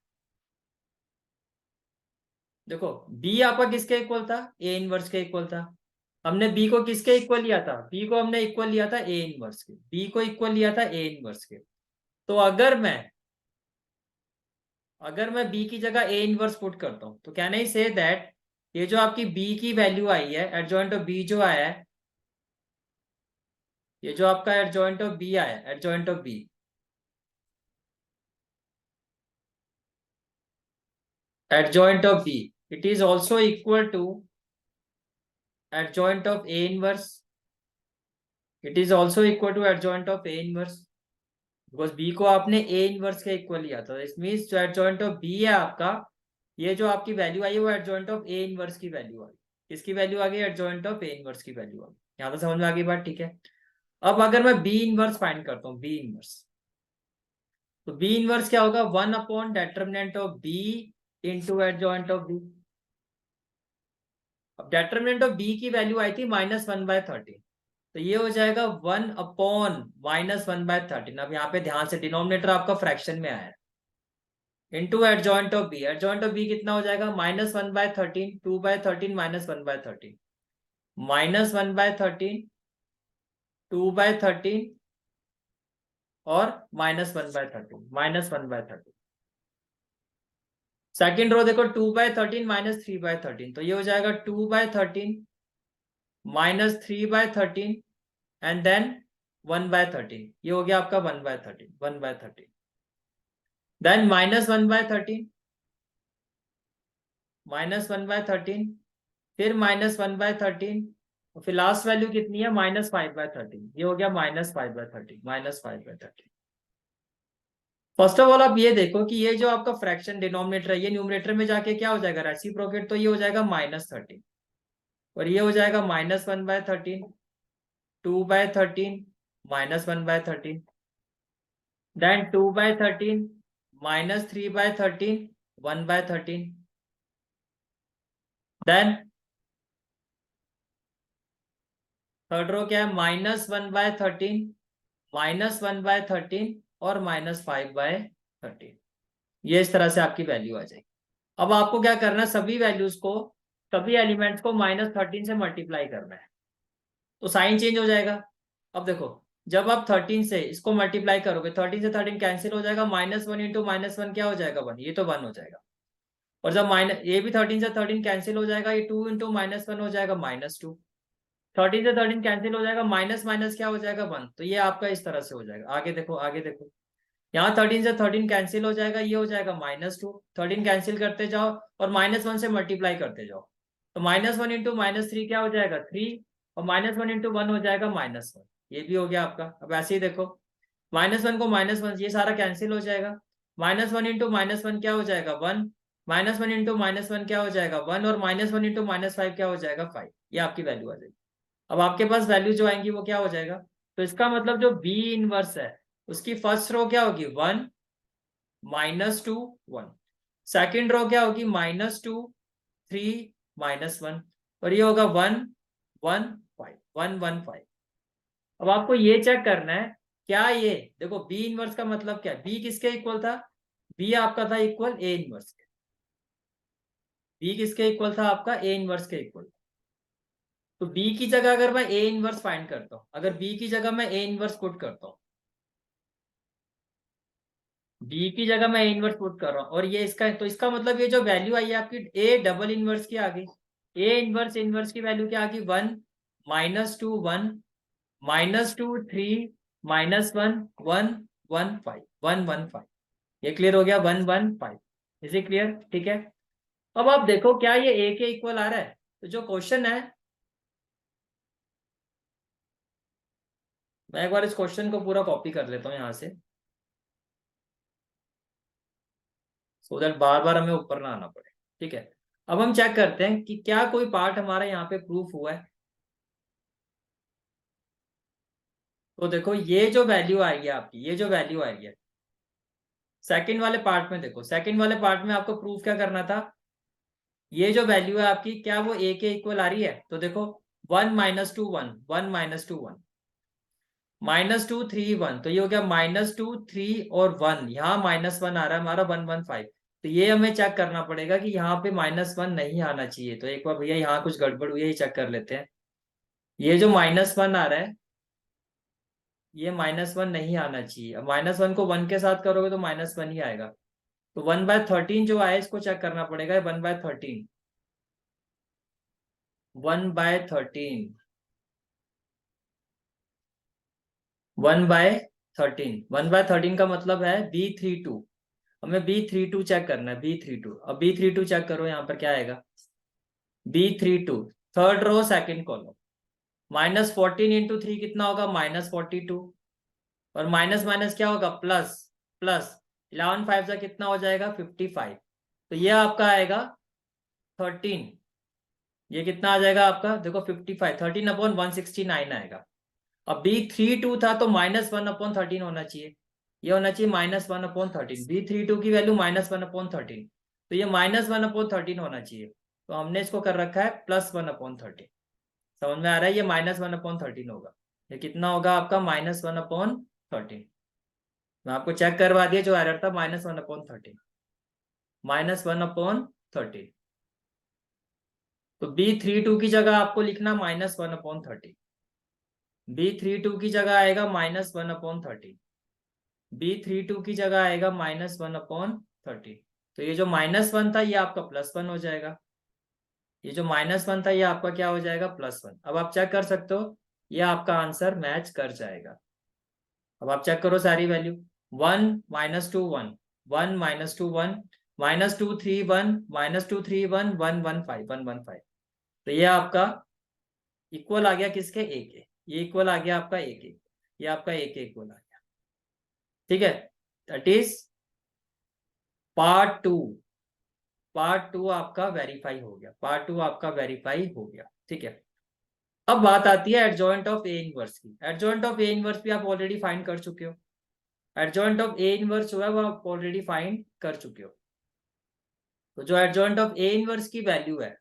A: देखो बी आपका किसके इक्वल था, ए इनवर्स के इक्वल था। हमने बी को किसके इक्वल लिया था, बी को हमने इक्वल लिया था ए इनवर्स के, बी को इक्वल लिया था ए इनवर्स के। तो अगर मैं बी की जगह ए इनवर्स पुट करता हूं तो कैन आई से दैट ये जो आपकी बी की वैल्यू आई है, एडजॉइंट ऑफ बी जो आया है, ये जो आपका एडजॉइंट ऑफ बी आया है, adjoint of B, adjoint of B, it is also equal to adjoint of A inverse, it is also equal to adjoint of A inverse, because B को आपने ए इनवर्स के equal लिया था। इस means जो adjoint of B है आपका, ये जो आपकी वैल्यू आई है वो एडजॉइंट ऑफ ए इनवर्स की वैल्यू आ गई। इसकी वैल्यू आ गई एडजॉइंट ऑफ ए इनवर्स की वैल्यू आ गई। यहाँ तो समझ में आ गई बात, ठीक है। अब अगर मैं बी इनवर्स फाइंड करता हूँ, बी इनवर्स, तो बी इनवर्स क्या होगा, 1/determinant of B into adjoint of B. अब डेटर्मिनेंट ऑफ बी की वैल्यू आई थी -1/13, तो ये हो जाएगा 1/-1/13। अब यहाँ पे ध्यान से, डिनोमिनेटर आपका फ्रैक्शन में आया है, into adjoint of B. Adjoint of B कितना हो जाएगा, -1/13, 2/13 -1/13, -1/13, 2/13 और -1/13, -1/13। सेकेंड रो देखो, 2/13 -3/13, तो ये हो जाएगा 2/13 -3/13 एंड देन 1/13। ये हो गया आपका 1/13, 1/13, देन -1/13, -1/13, फिर -1/13, फिर लास्ट वैल्यू कितनी है, -5/13। ये हो गया -5/13, -5/13। फर्स्ट ऑफ ऑल आप ये देखो कि ये जो आपका फ्रैक्शन डिनोमिनेटर है, ये न्यूमरेटर में जाके क्या हो जाएगा, रेसिप्रोकेट, तो ये हो जाएगा -13, और ये हो जाएगा -1/13, 2/13, -1/13, देन 2/13, -3/13, 1/13, देन थर्ड रो क्या है, -1/13, -1/13 और -5/13। ये इस तरह से आपकी वैल्यू आ जाएगी। अब आपको क्या करना है, सभी वैल्यूज को, सभी एलिमेंट्स को -13 से मल्टीप्लाई करना है, तो साइन चेंज हो जाएगा। अब देखो, जब आप 13 से इसको मल्टीप्लाई करोगे, 13 से 13 कैंसिल हो जाएगा, -1 इंटू -1 क्या हो जाएगा, 1, ये तो 1 हो जाएगा। और जब माइनस, ये भी 13 से 13 कैंसिल हो जाएगा, ये 2 इंटू -1 हो जाएगा -2, 13 से 13 कैंसिल हो जाएगा, माइनस माइनस क्या हो जाएगा, 1। तो ये आपका इस तरह से हो जाएगा। आगे देखो, आगे देखो, यहाँ 13 से 13 कैंसिल हो जाएगा, ये हो जाएगा -2, 13 कैंसिल करते जाओ और -1 से मल्टीप्लाई करते जाओ, तो -1 इंटू -3 क्या हो जाएगा, 3, और -1 इंटू 1 हो जाएगा -1। ये भी हो गया आपका। अब ऐसे ही देखो, -1 को -1, ये सारा कैंसिल हो जाएगा, -1 इंटू -1 क्या हो जाएगा, 1, -1 इंटू -1 क्या हो जाएगा, 1, और -1 इंटू -5 क्या हो जाएगा, 5। ये आपकी वैल्यू आ जाएगी। अब आपके पास वैल्यू जो आएंगी वो क्या हो जाएगा, तो इसका मतलब जो बी इनवर्स है उसकी फर्स्ट रो क्या होगी, 1 -2 1, सेकेंड रो क्या होगी, -2 3 -1, और ये होगा 1 1 5 1 1 5। अब आपको ये चेक करना है, क्या ये, देखो बी इनवर्स का मतलब क्या है, बी किसके इक्वल था, बी आपका था इक्वल ए इनवर्स के, बी किसके इक्वल था आपका, ए इनवर्स के इक्वल। तो बी की जगह अगर मैं ए इनवर्स फाइंड करता हूं, अगर बी की जगह मैं ए इनवर्स पुट करता हूं, बी की जगह मैं ए इनवर्स पुट कर रहा हूं, और ये इसका, तो इसका मतलब ये जो वैल्यू आई है आपकी ए डबल इनवर्स की आ गई, ए इनवर्स इनवर्स की वैल्यू क्या आ गई, 1 -2 1 -2 3 -1 1 1 5 1 1 5। ये क्लियर हो गया, 1 1 5। इज इट क्लियर, ठीक है। अब आप देखो क्या ये ए के इक्वल आ रहा है, तो जो क्वेश्चन है, मैं एक बार इस क्वेश्चन को पूरा कॉपी कर लेता हूँ यहाँ से, सो दैट बार बार हमें ऊपर ना आना पड़े। ठीक है, अब हम चेक करते हैं कि क्या कोई पार्ट हमारा यहाँ पे प्रूफ हुआ है। तो देखो ये जो वैल्यू आई है आपकी, ये जो वैल्यू आई है सेकंड वाले पार्ट में, देखो सेकंड वाले पार्ट में आपको प्रूफ क्या करना था, ये जो वैल्यू है आपकी क्या वो ए के इक्वल आ रही है? तो देखो 1 - 2 1, 1 - 2 1, -2 3 1, तो ये हो गया -2 3 और 1, यहाँ -1 आ रहा है हमारा 1 1 5। तो ये हमें चेक करना पड़ेगा कि यहाँ पे -1 नहीं आना चाहिए। तो एक बार भैया यहाँ कुछ गड़बड़ हुई है, ये चेक कर लेते हैं। ये जो -1 आ रहा है, ये -1 नहीं आना चाहिए। अब -1 को 1 के साथ करोगे तो -1 ही आएगा। तो 1/13 जो आया इसको चेक करना पड़ेगा। 1/13, 1/13, 1/13, 1/13 का मतलब है B32। हमें B32 चेक करना है, B32। अब B32 चेक करो यहाँ पर क्या आएगा, B32 third row second column, -14 × 3 कितना होगा, -42, और माइनस माइनस क्या होगा, प्लस, प्लस 11 5 का कितना हो जाएगा, 55। तो ये आपका आएगा 13, ये कितना आ जाएगा आपका, देखो 55, 13/169 आएगा। अब B32 था तो -1/13 होना चाहिए, ये होना चाहिए -1/13। B32 की वैल्यू -1/13, तो ये -1/13 होना चाहिए। तो हमने इसको कर रखा है +1/13। समझ में आ रहा है, ये -1/13 होगा। ये कितना होगा आपका, -1/13। मैं आपको चेक करवा दिया, जो एरर था -1/13, -1/13। तो B32 की जगह आपको लिखना -1/13, B32 की जगह आएगा -1/13, B32 की जगह आएगा -1/13। तो ये जो -1 था ये आपका +1 हो जाएगा, ये जो -1 था ये आपका क्या हो जाएगा, +1। अब आप चेक कर सकते हो, ये आपका आंसर मैच कर जाएगा। अब आप चेक करो सारी वैल्यू, 1 - 2 1, 1 - 2 1, -2 3 1, -2 3 1, 1 1 5, 1 1 5। तो ये आपका इक्वल आ गया किसके, ए के। ये इक्वल आ गया आपका ए के, ये आपका ए के इक्वल आ गया। ठीक है, दैट इज पार्ट 2। पार्ट 2 आपका वेरीफाई हो गया, पार्ट 2 आपका वेरीफाई हो गया। ठीक है, अब बात आती है एडजॉइंट ऑफ ए इनवर्स की। एडजॉइंट ऑफ ए इनवर्स भी आप ऑलरेडी फाइंड कर चुके हो। एडजॉइंट ऑफ ए इनवर्स जो है वो आप ऑलरेडी फाइंड कर चुके हो। तो जो एडजॉइंट ऑफ ए इनवर्स की वैल्यू है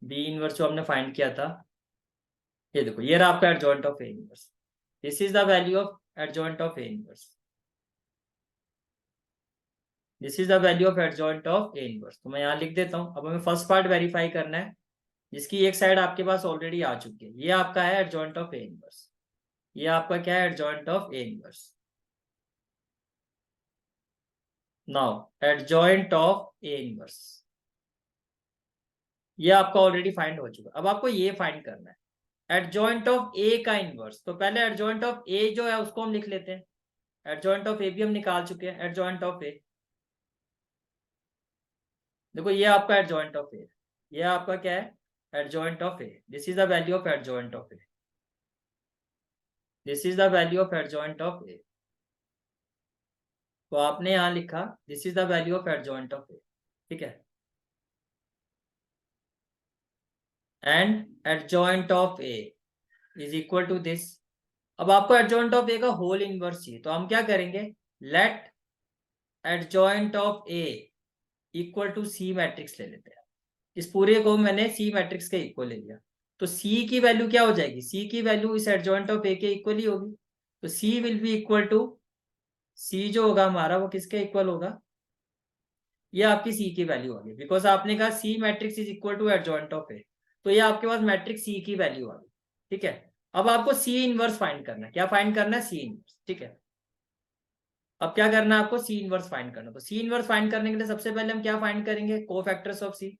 A: बी इनवर्स जो हमने फाइंड किया था, ये देखो ये रहा आपका adjoint of A inverse. This is the value of adjoint of A inverse, this is the value of adjoint of A inverse. तो मैं यहाँ लिख देता हूँ। अब हमें फर्स्ट पार्ट वेरीफाई करना है, जिसकी एक साइड आपके पास ऑलरेडी आ चुकी है। ये आपका है एडजॉइंट ऑफ ए इनवर्स, ये आपका क्या है, adjoint of A inverse. Now adjoint of A inverse, ये आपका ऑलरेडी फाइंड हो चुका। अब आपको ये फाइंड करना है एडजॉइंट ऑफ ए का इनवर्स। तो पहले एडजॉइंट ऑफ ए जो है उसको हम लिख लेते हैं, एडजॉइंट ऑफ ए भी हम निकाल चुके हैं। एडजॉइंट ऑफ ए, देखो ये आपका एडजॉइंट ऑफ ए, ये आपका क्या है, adjoint of A. This is the value of adjoint of A, this is the value of adjoint of A. तो आपने यहां लिखा this is the value of adjoint of A. ठीक है, and adjoint of A is equal to this. अब आपको adjoint of ए का whole inverse चाहिए, तो हम क्या करेंगे, let adjoint of A equal to C matrix ले लेते हैं। इस पूरे को मैंने सी मैट्रिक्स के इक्वल ले लिया। तो सी की वैल्यू क्या हो जाएगी, सी की वैल्यू इस एडजॉइंट ऑफ ए के इक्वल ही होगी। तो सी विल बी इक्वल टू, सी जो होगा हमारा वो किसके इक्वल होगा, ये आपकी सी की वैल्यू होगी, बिकॉज आपने कहा C matrix is equal to adjoint of A. तो ये आपके पास मैट्रिक्स सी की वैल्यू आ गई। ठीक है, अब आपको सी इनवर्स फाइंड करना है। क्या फाइंड करना है, सी इनवर्स। ठीक है, अब क्या करना है आपको, सी इनवर्स फाइंड करना। तो सी इनवर्स फाइंड करने के लिए सबसे पहले हम क्या फाइंड करेंगे, cofactors of C,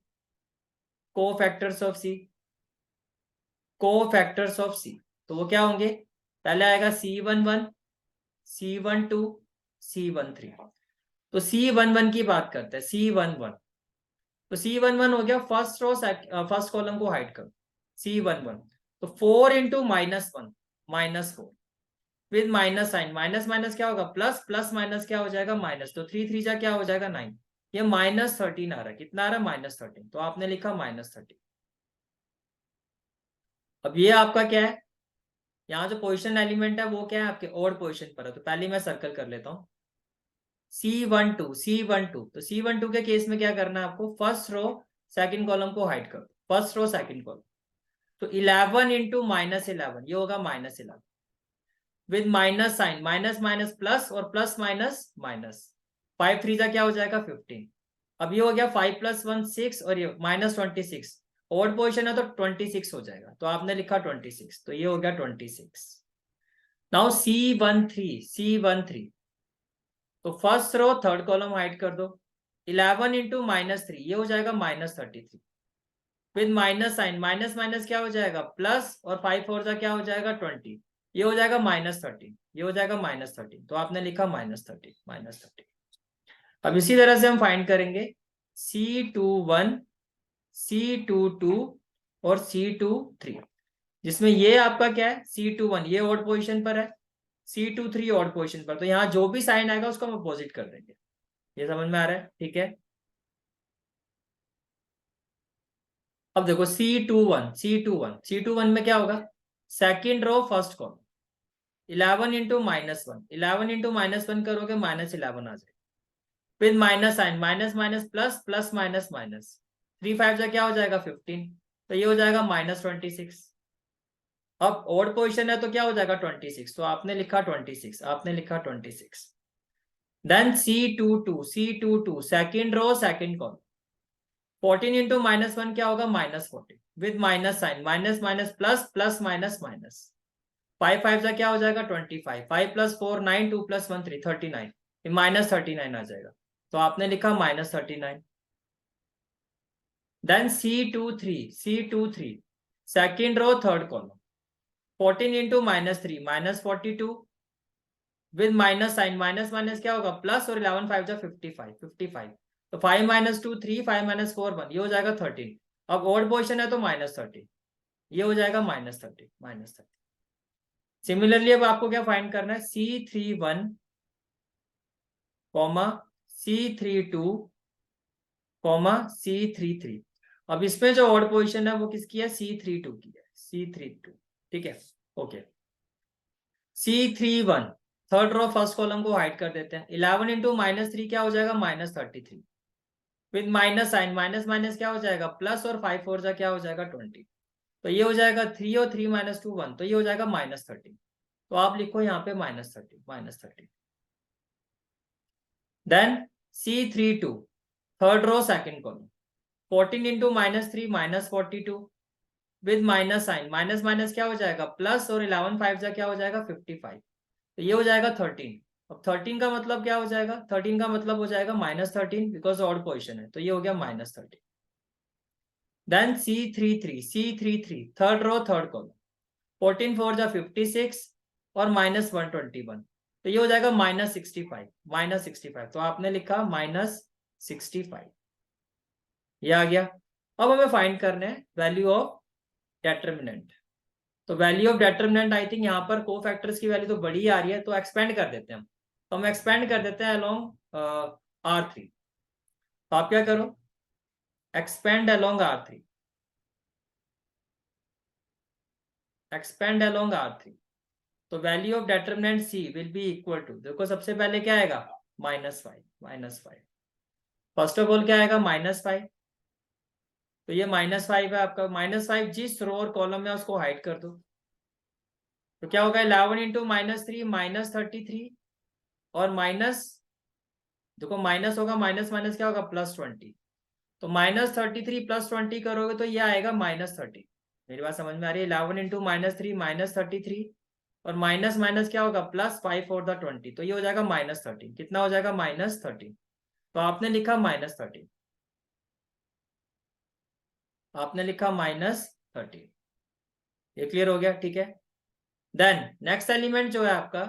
A: cofactors of C, cofactors of C. तो वो क्या होंगे, पहले आएगा C11, C12, C13। तो C11 की बात करते हैं, C11, तो C11 हो गया फर्स्ट रो फर्स्ट कॉलम को हाइड करो C11। तो 4 इंटू -1 -4 with minus sign, minus minus क्या होगा प्लस, प्लस माइनस क्या हो जाएगा माइनस, तो 3 3 जा क्या हो जाएगा 9। ये -13 आ रहा है, कितना आ रहा है -13, तो आपने लिखा -13। अब ये आपका क्या है, यहाँ जो पोजिशन एलिमेंट है वो क्या है आपके ऑड पोजिशन पर है, तो पहले मैं सर्कल कर लेता हूँ C12 तो C12 के केस में क्या करना है आपको, फर्स्ट रो सेकंड कॉलम को हाइड करो, फर्स्ट रो सेकंड कॉलम। तो 11 इंटू -11 ये होगा -11 with minus sign, minus minus plus और प्लस माइनस माइनस, 5 3 जा क्या हो जाएगा 15। अब ये हो गया 5 + 1 6 और ये -26, ऑड पोजीशन है तो 26 हो जाएगा, तो आपने लिखा 26, तो ये हो गया 26। नाउ C13 तो first row third column hide कर दो, 11 इंटू -3 ये हो जाएगा -33 with minus sign, minus minus क्या हो जाएगा प्लस और 5 4 जा क्या हो जाएगा 20, ये हो जाएगा -13, ये हो जाएगा -13, तो आपने लिखा -13। अब इसी तरह से हम फाइंड करेंगे C21 C22 और C23, जिसमें ये आपका क्या है C21 ये ऑड पोजीशन पर है, C23 ऑड पोजीशन पर, तो यहाँ जो भी साइन आएगा उसको हम अपोजिट कर देंगे। ये समझ में आ रहा है, ठीक है। अब देखो C21 में क्या होगा, second row first column 11 into -1, 11 into -1 करोगे -11 आ जाएगा, फिर minus sign, minus minus plus, plus minus minus, 3 5 जा क्या हो जाएगा 15, तो ये हो जाएगा -26। अब ऑड पोजीशन है तो क्या हो जाएगा 26, तो आपने लिखा 26, आपने लिखा 26। Then C22 second row second column 14 into -1 क्या होगा -14 with minus sign, minus minus plus, plus minus minus, 5 5 जा क्या हो जाएगा 25, 5 + 4 9 2 + 1 3 39, -39 आ जाएगा, तो आपने लिखा -39। Then C23 second row third column 14 into -3 -42 with minus sign, minus minus क्या होगा प्लस और 11 5 जा 55, तो 5 - 2 3 5 - 4 1 ये हो जाएगा 13। अब ऑड पोजीशन है तो -13, ये हो जाएगा -30। सिमिलरली अब आपको क्या फाइंड करना है C31 C32 C33। अब इसमें जो ऑड पोजीशन है वो किसकी है C32 की है, C32, ठीक है okay. C31 third row first column को हाइड कर देते हैं, 11 इंटू -3 क्या हो जाएगा -33 with minus sign, minus minus क्या हो जाएगा प्लस और 5 4 जा क्या हो जाएगा 20, तो ये हो जाएगा 3 और 3 - 2 1, तो ये हो जाएगा -13, तो आप लिखो यहाँ पे -30। Then C32 third row second column 14 into -3 -42 with minus sign, minus minus क्या हो जाएगा प्लस और 11 5 जा क्या हो जाएगा 55, तो ये हो जाएगा 13। अब 13 का मतलब क्या हो जाएगा, 13 का मतलब हो जाएगा -13 बिकॉज ऑड पोजीशन है, तो ये हो गया -13। Then C33 third row third column 14 4 जा 56 और -121, तो ये हो जाएगा -65, तो आपने लिखा -65, ये आ गया। अब हमें फाइंड करना है वैल्यू ऑफ डेटर्मिनेंट, तो value of determinant I think यहाँ पर कोफैक्टर्स की वैल्यू तो बड़ी आ रही है, तो एक्सपेंड कर देते हैं हम, तो हम एक्सपेंड कर देते हैं अलोंग R3, तो आप क्या करो expand along R3, expand along R3, तो value of determinant C will be equal to, देखो सबसे पहले क्या आएगा -5, फर्स्ट ऑफ ऑल क्या आएगा -5, तो ये -5 है आपका, -5 जिस रो और कॉलम में उसको हाइड कर दो, तो क्या होगा 11 इंटू -3 -33 और माइनस, देखो माइनस होगा माइनस माइनस क्या होगा +20, तो -33 + 20 करोगे तो ये आएगा -30। मेरी बात समझ में आ रही है, 11 इंटू -3 -33 और माइनस माइनस क्या होगा +5 4 द 20, तो ये हो जाएगा -13, कितना हो जाएगा -13, तो आपने लिखा -13, आपने लिखा -13, ये क्लियर हो गया, ठीक है। देन नेक्स्ट एलिमेंट जो है आपका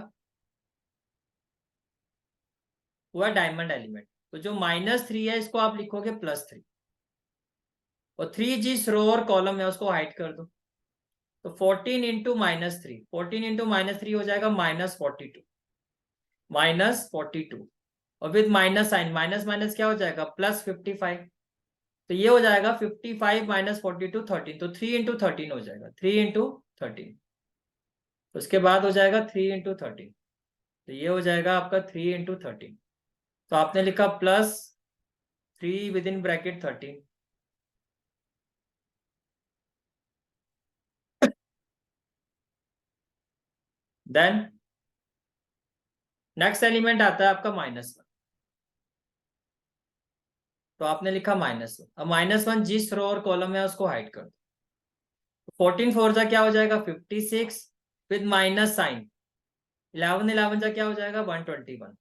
A: वो है डायमंड एलिमेंट, तो जो -3 है इसको आप लिखोगे +3, और 3 रो और कॉलम है उसको हाइड कर दो। तो 14 इंटू -3, 14 इंटू -3 हो जाएगा -42, -42। और with minus sign, minus minus क्या हो जाएगा, +55। तो ये हो जाएगा 55 - 42 13। तो 3 इंटू 13 हो जाएगा, 3 इंटू 13। उसके बाद हो जाएगा 3 इंटू 13। तो ये हो जाएगा आपका 3 इंटू 13। तो आपने लिखा +3 with in bracket 13। Then next element आता है आपका -1। तो आपने लिखा -1। अब -1 जिस रो और कॉलम है उसको हाइड कर दो। 14 4 जा क्या हो जाएगा 56 विद माइनस साइन। 11 11 जा क्या हो जाएगा 121।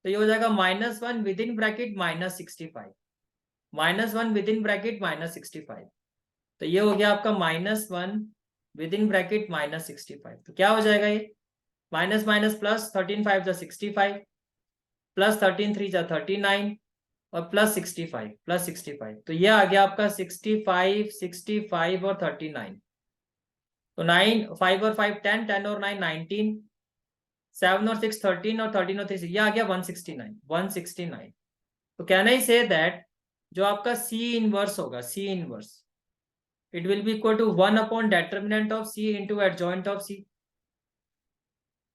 A: तो ये हो जाएगा -1 with in bracket -65, -1 with in bracket -65। तो ये हो गया आपका -1 विद इन ब्रैकेट -65। तो क्या हो जाएगा ये, माइनस माइनस प्लस, 13 5 जा 65, प्लस 13 3 जा 39, और +65 तो ये आ गया आपका 65 65 और 39। तो 9 5 और 5 10, 10 और 9 19, 7 और 6 13, और 13 और 3 ये आ गया 169 169। तो कैन आई से दैट जो आपका सी इनवर्स होगा, C inverse, it will be equal to 1 upon determinant of C into adjoint of C.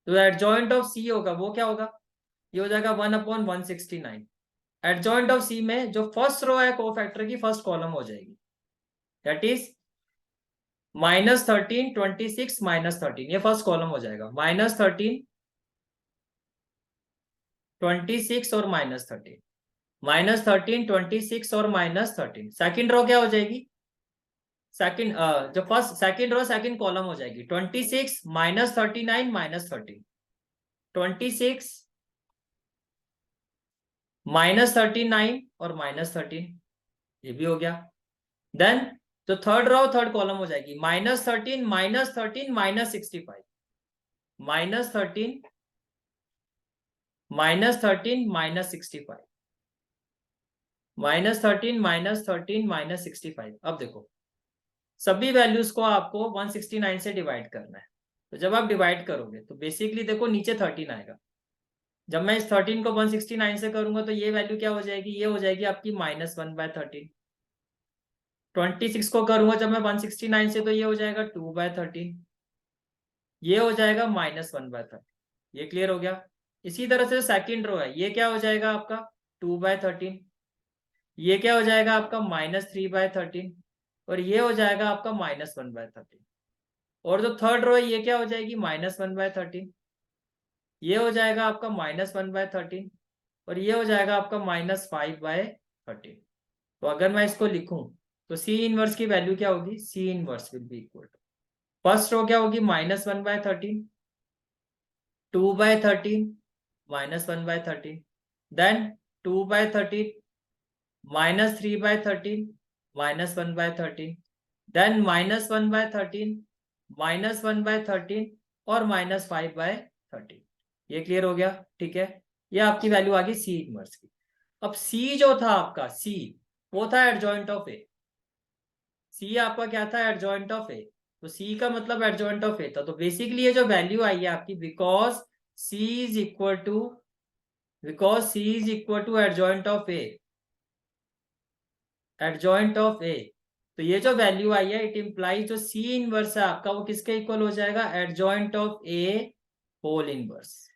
A: तो एडजॉइंट ऑफ सी होगा वो क्या होगा, ये हो जाएगा 1 अपॉन 169। एडजॉइंट ऑफ सी में जो फर्स्ट रो है कोफैक्टर की फर्स्ट कॉलम हो जाएगी, दैट इज -13 26 -13। ये फर्स्ट कॉलम हो जाएगा, -13 26 और -13, -13 26 और -13। सेकंड रो क्या हो जाएगी, सेकंड जो first second row second column हो जाएगी 26 -39 -13, 26 -39 और -13। ये भी हो गया। देन जो थर्ड रो थर्ड कॉलम हो जाएगी -13 -13 -65, -13 -13 -65, -13 -13 -65। अब देखो सभी वैल्यूज को आपको 169 से डिवाइड करना है। तो जब आप डिवाइड करोगे तो बेसिकली देखो नीचे 13 आएगा। जब मैं इस 13 को 169 से करूंगा तो ये वैल्यू क्या हो जाएगी, ये हो जाएगी आपकी -1/13। 26 को करूंगा जब मैं 169 से तो ये हो जाएगा 2/13। ये हो जाएगा -1/13। ये क्लियर हो गया। इसी तरह से सेकंड रो है, ये क्या हो जाएगा आपका 2/13। ये क्या हो जाएगा आपका -3/13। और ये हो जाएगा आपका -1/13। और जो थर्ड रो है ये क्या हो जाएगी -1/13। ये हो जाएगा आपका -1/13। और ये हो जाएगा आपका -5/13। तो अगर मैं इसको लिखूं तो सी इनवर्स की वैल्यू क्या होगी, C inverse will be equal to, first row क्या होगी -1/13, 2/13 -1/13, देन 2/13 -3/13 -1/13, देन -1/13 -1/13 और -5/13। ये क्लियर हो गया, ठीक है। ये आपकी वैल्यू आ गई सी इनवर्स की। अब सी जो था आपका, सी वो था एडजॉइंट ऑफ ए। सी आपका क्या था, एडजॉइंट ऑफ ए। तो सी का मतलब एडजॉइंट ऑफ ए था। तो बेसिकली ये जो वैल्यू आई है आपकी, C is equal to because C is equal to adjoint of A, adjoint of A. तो ये जो वैल्यू आई है इट इंप्लाइज जो सी इनवर्स है आपका वो किसके इक्वल हो जाएगा, adjoint of A whole inverse.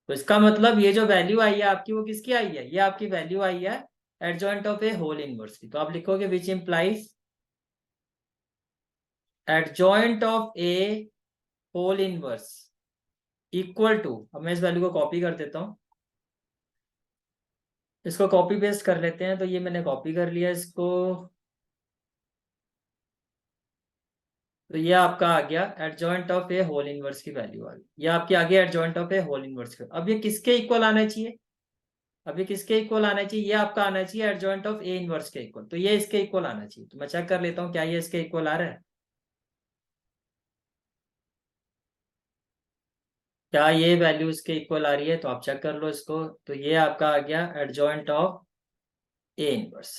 A: तो इसका मतलब ये जो वैल्यू आई है आपकी वो किसकी आई है, ये आपकी वैल्यू आई है adjoint of A whole inverse की। तो आप लिखोगे which implies adjoint of A whole inverse equal to, अब मैं इस वैल्यू को कॉपी कर देता हूं, इसको कॉपी पेस्ट कर लेते हैं। तो ये मैंने कॉपी कर लिया इसको। तो ये आपका आ गया adjoint of A whole inverse की वैल्यू आ गई। ये आपकी आ गई adjoint of A whole inverse की। अब ये किसके इक्वल आना चाहिए, अब ये किसके इक्वल आना चाहिए, ये आपका आना चाहिए एडजॉइंट ऑफ ए इनवर्स के इक्वल। तो ये इसके इक्वल आना चाहिए। तो मैं चेक कर लेता हूँ क्या ये इसके इक्वल आ रहा है, क्या ये वैल्यू इसके इक्वल आ रही है। तो आप चेक कर लो इसको। तो ये आपका आ गया एडजॉइंट ऑफ ए इनवर्स।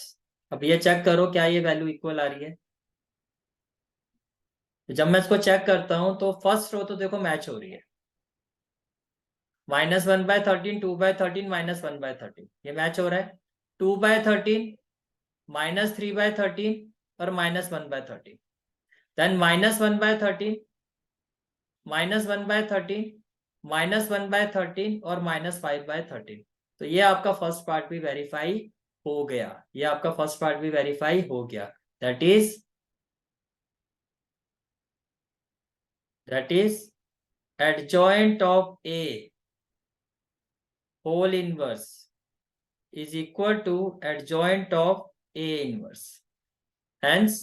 A: अब ये चेक करो क्या ये वैल्यू इक्वल आ रही है। तो जब मैं इसको चेक करता हूं तो फर्स्ट रो तो देखो मैच हो रही है, -1/13, 2/13, -1/13, ये मैच हो रहा है। 2/13, -3/13 और -1/13, देन -1/13, -1/13, -1/13 और -5/13। तो ये आपका फर्स्ट पार्ट भी वेरीफाई हो गया, ये आपका फर्स्ट पार्ट भी वेरीफाई हो गया। That is that is adjoint of A whole inverse is equal to adjoint of A inverse. Hence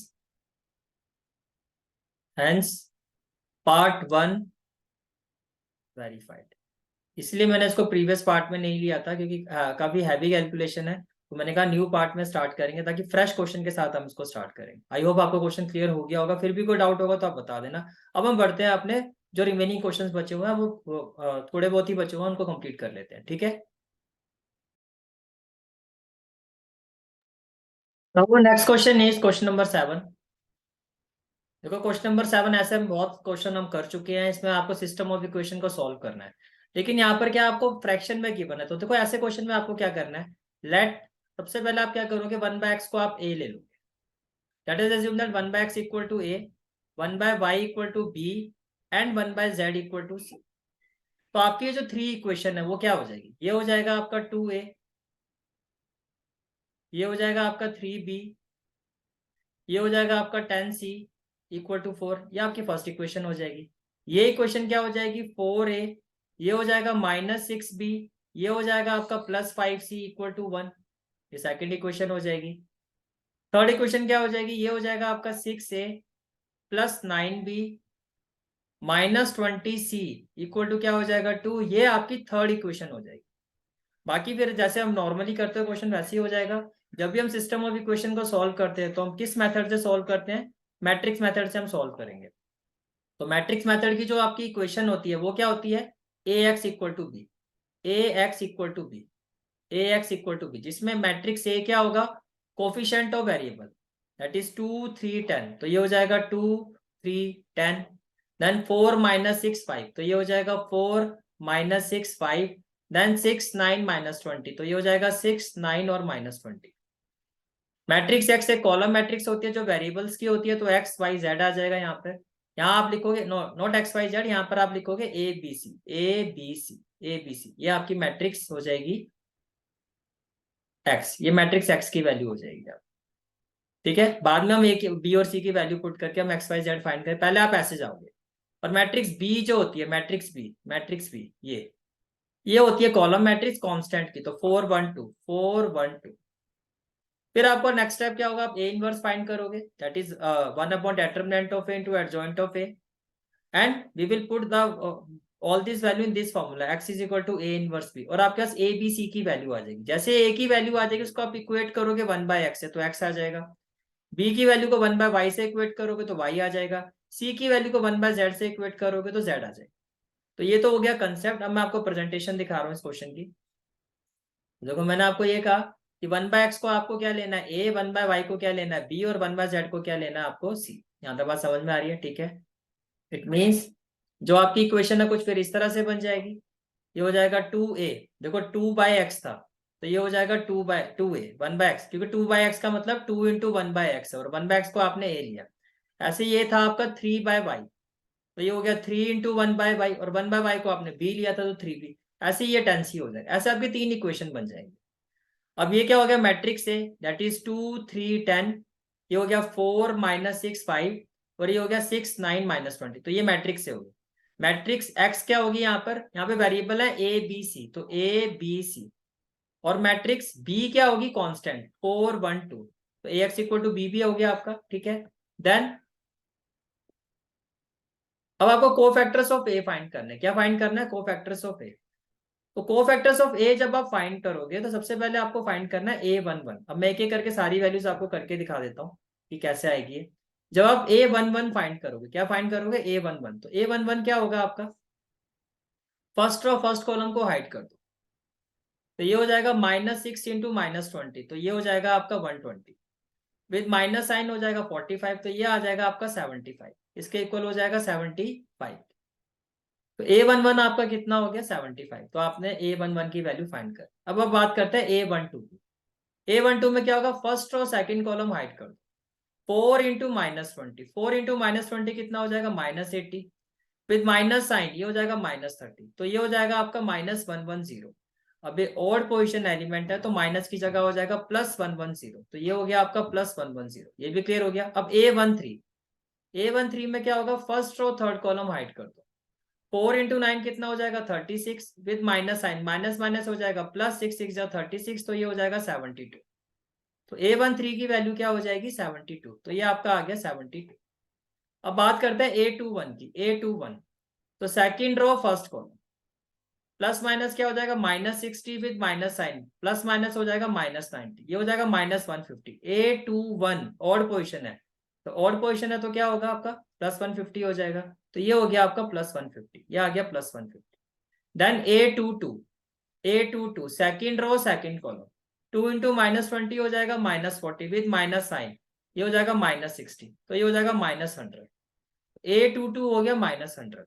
A: part 1 verified। इसलिए मैंने इसको प्रीवियस पार्ट में नहीं लिया था क्योंकि काफी हैवी कैलकुलेशन है, तो मैंने कहा न्यू पार्ट में स्टार्ट करेंगे ताकि फ्रेश क्वेश्चन के साथ हम इसको स्टार्ट करेंगे। आई होप आपको क्वेश्चन क्लियर हो गया होगा, फिर भी कोई डाउट होगा तो आप बता देना। अब हम बढ़ते हैं अपने जो रिमेनिंग क्वेश्चंस बचे हुए हैं, वो थोड़े बहुत ही बचे हुए हैं, उनको कंप्लीट कर लेते हैं, ठीक है। तो next question is question number 7। देखो क्वेश्चन नंबर 7 ऐसे हम बहुत क्वेश्चन हम कर चुके हैं, इसमें आपको सिस्टम ऑफ इक्वेशन को सॉल्व करना है। लेकिन यहाँ पर क्या आपको फ्रैक्शन में गिवन है, तो देखो ऐसे क्वेश्चन में आपको क्या करना है। लेट सबसे पहले आप क्या करोगे, 1/x को आप a ले लोगे। That is assume that 1/x equal to a, 1/y equal to b and 1/z equal to c। तो आपकी ये जो 3 इक्वेशन है वो क्या हो जाएगी, ये हो जाएगा आपका 2a, ये हो जाएगा आपका 3b, ये हो जाएगा आपका 10c इक्वल टू 4। ये आपकी फर्स्ट इक्वेशन हो जाएगी। ये इक्वेशन क्या हो जाएगी, 4a, ये हो जाएगा -6b, ये हो जाएगा आपका +5c इक्वल टू 1। ये सेकेंड इक्वेशन हो जाएगी। थर्ड इक्वेशन क्या हो जाएगी, ये हो जाएगा आपका 6a + 9b -20c equal to क्या हो जाएगा 2। ये आपकी थर्ड इक्वेशन हो जाएगी। बाकी फिर जैसे हम नॉर्मली करते हैं क्वेश्चन वैसे ही हो जाएगा। जब भी हम सिस्टम ऑफ इक्वेशन को सॉल्व करते हैं तो हम किस मेथड से सॉल्व करते हैं, मैट्रिक्स मेथड से हम सॉल्व करेंगे। तो मैट्रिक्स मेथड की जो आपकी इक्वेशन होती है वो क्या होती है, ax equal to B, ax equal to B, ax equal to B, जिसमें मैट्रिक्स ए क्या होगा, coefficient of variable, that is 2 3 10। तो ये हो जाएगा 2 3 10। देन 4 -6 5, तो ये हो जाएगा 4 -6 5। देन 6 9 -20, तो ये हो जाएगा 6 9 और -20। मैट्रिक्स एक्स एक कॉलम मैट्रिक्स होती है जो वेरिएबल्स की होती है, तो एक्स वाई जेड आ जाएगा यहाँ पे। यहाँ आप लिखोगे नॉट एक्स वाई जेड, यहाँ पर आप लिखोगे A B C, A B C, A B C. ये आपकी मैट्रिक्स हो जाएगी एक्स, ये मैट्रिक्स एक्स की वैल्यू हो जाएगी आप। ठीक है, बाद में हम एक बी और सी की वैल्यू पुट करके हम एक्स वाई जेड फाइंड करें, पहले आप ऐसे जाओगे। और मैट्रिक्स बी जो होती है, मैट्रिक्स बी ये होती है कॉलम मैट्रिक्स कांस्टेंट की, तो 4 1 2 4 1 2। फिर आपको नेक्स्ट स्टेप क्या होगा, आप ए इनवर्स फाइंड करोगे, दैट इज 1/डिटर्मिनेंट of A into adjoint of A, and we will put the all this value in this formula, X is equal to A inverse B. और आपके पास ए B सी की value आ जाएगी। जैसे ए की value आ जाएगी उसको आप इक्वेट करोगे 1/x से, तो x आ जाएगा। बी की वैल्यू को 1/y से इक्वेट करोगे तो y आ जाएगा। सी की वैल्यू को 1/z से इक्वेट करोगे तो z आ जाएगा। तो ये तो हो गया कंसेप्ट। अब मैं आपको प्रेजेंटेशन दिखा रहा हूँ इस क्वेश्चन की। देखो मैंने आपको ये कहा कि 1/x को आपको क्या लेना है a, 1/y को क्या लेना है b, और 1/z को क्या लेना है आपको c। यहाँ तक बात समझ में आ रही है, ठीक है। इट मीन्स जो आपकी इक्वेशन है कुछ फिर इस तरह से बन जाएगी। ये हो जाएगा 2a, देखो 2/x था, तो ये हो जाएगा 2a 1/x, क्योंकि 2/x का मतलब 2 × 1/x है, और 1/x को आपने a लिया। ऐसे ये था आपका 3/y, तो ये हो गया 3 × 1/y, और 1/y को आपने b लिया था तो 3b। ऐसे ये 10c हो जाएगा। ऐसे आपके 3 इक्वेशन बन जाएंगे। अब ये क्या हो गया, मैट्रिक्स है, दैट इज 2 3 10। ये हो गया 4 -6 5, और ये हो गया 6 9 -20। तो ये मैट्रिक्स से हो गया। मैट्रिक्स एक्स क्या होगी, यहाँ पे वेरिएबल है ए बी सी, तो ए बी सी। और मैट्रिक्स बी क्या होगी, कांस्टेंट 4 1 2, तो ए एक्स इक्वल टू बी भी हो गया आपका, ठीक है। देन अब आपको कोफैक्टर्स ऑफ ए फाइंड करना है। क्या फाइंड करना है, कोफैक्टर्स ऑफ ए। तो कोफैक्टर्स ऑफ ए जब आप फाइंड करोगे तो सबसे पहले आपको फाइंड करना है A11। अब मैं एक एक करके सारी वैल्यूज आपको करके दिखा देता हूँ कि कैसे आएगी ये। जब आप A11 फाइंड करोगे, क्या फाइंड करोगे, A11, तो A11 क्या होगा आपका, फर्स्ट रो फर्स्ट कॉलम को हाइड कर दो, तो ये हो जाएगा -6 × -20, तो ये हो जाएगा आपका 120। विद माइनस साइन हो जाएगा 45, तो ये आ जाएगा आपका 75, इसके इक्वल हो जाएगा 75। तो A11 आपका कितना हो गया 75, तो आपने A11 की वैल्यू फाइंड कर। अब बात करते हैं A12। A12 में क्या होगा, first row second column hide कर दो। 4 इंटू -20, 4 इंटू -20 कितना हो जाएगा -80, विद माइनस साइन ये हो जाएगा -30, तो ये हो जाएगा आपका -110। अब ये ऑड पोजिशन एलिमेंट है तो माइनस की जगह हो जाएगा +110, तो ये हो गया आपका +110, ये भी क्लियर हो गया। अब A13 में क्या होगा, first row third column hide कर दो। 4 इंटू 9 कितना हो जाएगा 36, with minus sign minus minus हो जाएगा +6, 6 जा 36, तो ये हो जाएगा 72। तो A13 की वैल्यू क्या हो जाएगी 72, तो ये आपका आ गया 72। अब बात करते हैं A21 की। A21 तो second row first column, plus minus क्या हो जाएगा -60 with minus sign, plus minus हो जाएगा -90, ये हो जाएगा -150। A21 ऑड पोजिशन है, तो ऑड पोजिशन है तो क्या होगा आपका +150 हो जाएगा, तो ये हो गया आपका +150, ये आ गया +150। Then A22 second row second column, 2 into -20 हो जाएगा -40 विद माइनस साइन, ये हो जाएगा -60, तो ये हो जाएगा -100। A22 हो गया -100,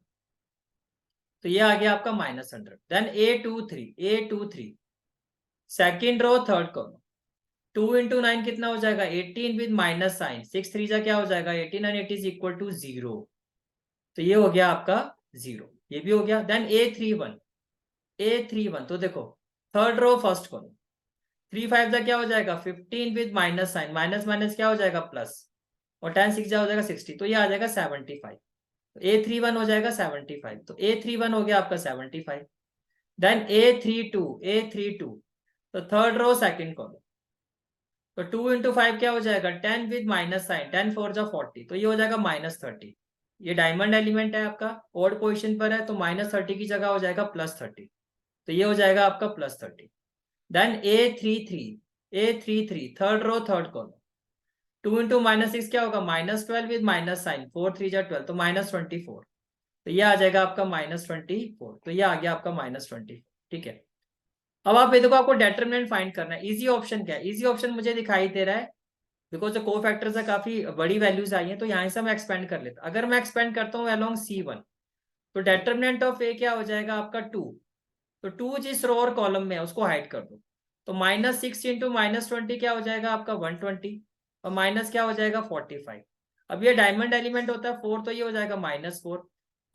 A: तो ये आ गया आपका -100। Then A23 second row third column, 2 into 9 कितना हो जाएगा 18 विद माइनस साइन, 6 3 जा क्या हो जाएगा 18 and it is equal to 0, तो ये हो गया आपका 0, ये भी हो गया। देन A31 तो देखो थर्ड रो फर्स्ट कॉलम, 3 5 जा क्या हो जाएगा 15 with minus sign, minus minus क्या हो जाएगा प्लस, और 10 6 जा हो जाएगा 60, तो ये आ जाएगा 75। तो A31 हो जाएगा 75, तो A31 हो गया आपका 75। देन A32 तो थर्ड रो सेकंड कॉलम, तो 2 इंटू 5 क्या हो जाएगा 10 विद माइनस साइन, 10 4 जा 40, तो ये हो जाएगा -30। ये डायमंड एलिमेंट है आपका, ऑड पोजीशन पर है, तो -30 की जगह हो जाएगा +30, तो ये हो जाएगा आपका +30। Then A33 third row third column, 2 into -6 क्या होगा -12 विद माइनस साइन, 4 3 जा 12, तो -24, तो ये आ जाएगा आपका -24, तो ये आ गया आपका -24। ठीक है, अब आप ये देखो, आपको डेटरमिनेंट फाइंड करना है। इजी ऑप्शन क्या है, इजी ऑप्शन मुझे दिखाई दे रहा है बिकॉज जो को फैक्टर्स है काफी बड़ी वैल्यूज आई हैं, तो यहाँ से मैं एक्सपेंड कर लेता। अगर मैं एक्सपेंड करता हूँ अलोंग C1, तो डेटरमिनेंट ऑफ ए क्या हो जाएगा आपका 2, तो 2 जिस रो और कॉलम में है उसको हाइड कर दो, तो -6 इंटू -20 क्या हो जाएगा आपका 120, और माइनस क्या हो जाएगा 45। अब ये डायमंड एलिमेंट होता है 4, तो ये हो जाएगा -4,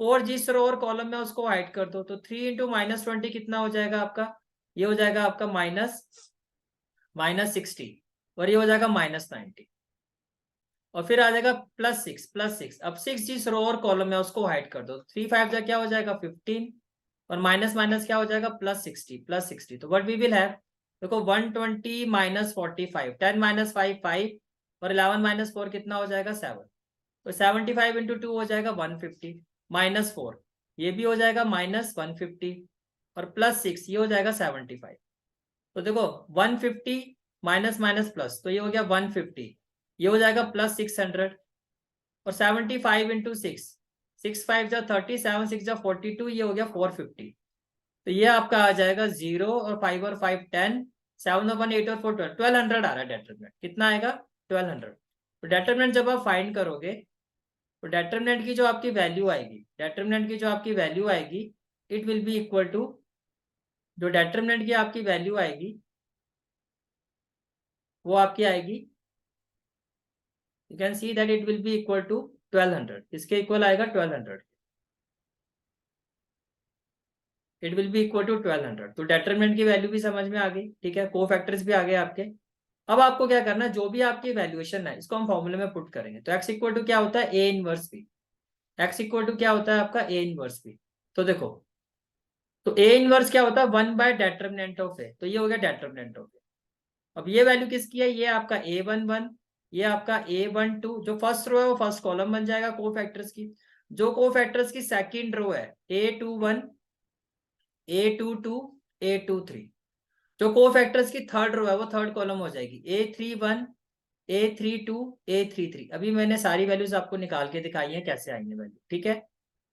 A: 4 जिस रो और कॉलम में उसको हाइड कर दो, तो 3 इंटू -20 कितना हो जाएगा आपका, ये हो जाएगा आपका -60, और ये हो जाएगा -90, और फिर आ जाएगा +6, अब 6 जिस रो और कॉलम है उसको हाइड कर दो, 3 5 जा क्या हो जाएगा 15, और माइनस माइनस क्या हो जाएगा +60, तो व्हाट वी विल हैव, देखो 120 -45, 10 -5 5, और 11 -4 कितना हो जाएगा 7, तो 75 इंटू 2 हो जाएगा 150, -4 ये भी हो जाएगा -150, और +6 ये हो जाएगा 75। तो देखो 150 माइनस माइनस प्लस, तो ये हो गया 150, ये हो जाएगा +600, और 75 इंटू 6, 6 5 जा 30, 7 6 जा 42, ये हो गया 450, तो ये आपका आ जाएगा 0 और 5 और 5 10, 7 और 1 8 और 4 12, 1200 आ रहा है डेटरमिनेंट, कितना आएगा 1200। तो डेटरमिनेंट जब आप फाइंड करोगे, तो डेटरमिनेंट की जो आपकी वैल्यू आएगी, it will be equal to, जो डेटरमिनेंट की आपकी वैल्यू आएगी वो आपकी आएगी, you can see that it will be equal to 1200, इसके इक्वल आएगा 1200, it will be equal to 1200। तो डेटरमिनेंट की वैल्यू भी समझ में आ गई, ठीक है, कोफैक्टर्स भी आ गए आपके। अब आपको क्या करना है, जो भी आपकी वैल्यूएशन है इसको हम फॉर्मूले में पुट करेंगे। तो x इक्वल टू क्या होता है A inverse B, x equal to क्या होता है आपका A इनवर्स B। तो देखो, तो A इनवर्स क्या होता है 1/डेटरमिनेंट ऑफ A, तो ये हो गया डेटरमिनेंट ऑफ A। अब ये वैल्यू किसकी है, ये आपका A11, ये आपका A12, जो फर्स्ट रो है वो फर्स्ट कॉलम बन जाएगा कोफैक्टर्स की, जो कोफैक्टर्स की सेकंड रो है A21 A22 A23, जो कोफैक्टर्स की थर्ड रो है वो थर्ड कॉलम हो जाएगी A31 A32 A33। अभी मैंने सारी वैल्यूज आपको निकाल के दिखाई है कैसे आएंगे वैल्यू, ठीक है,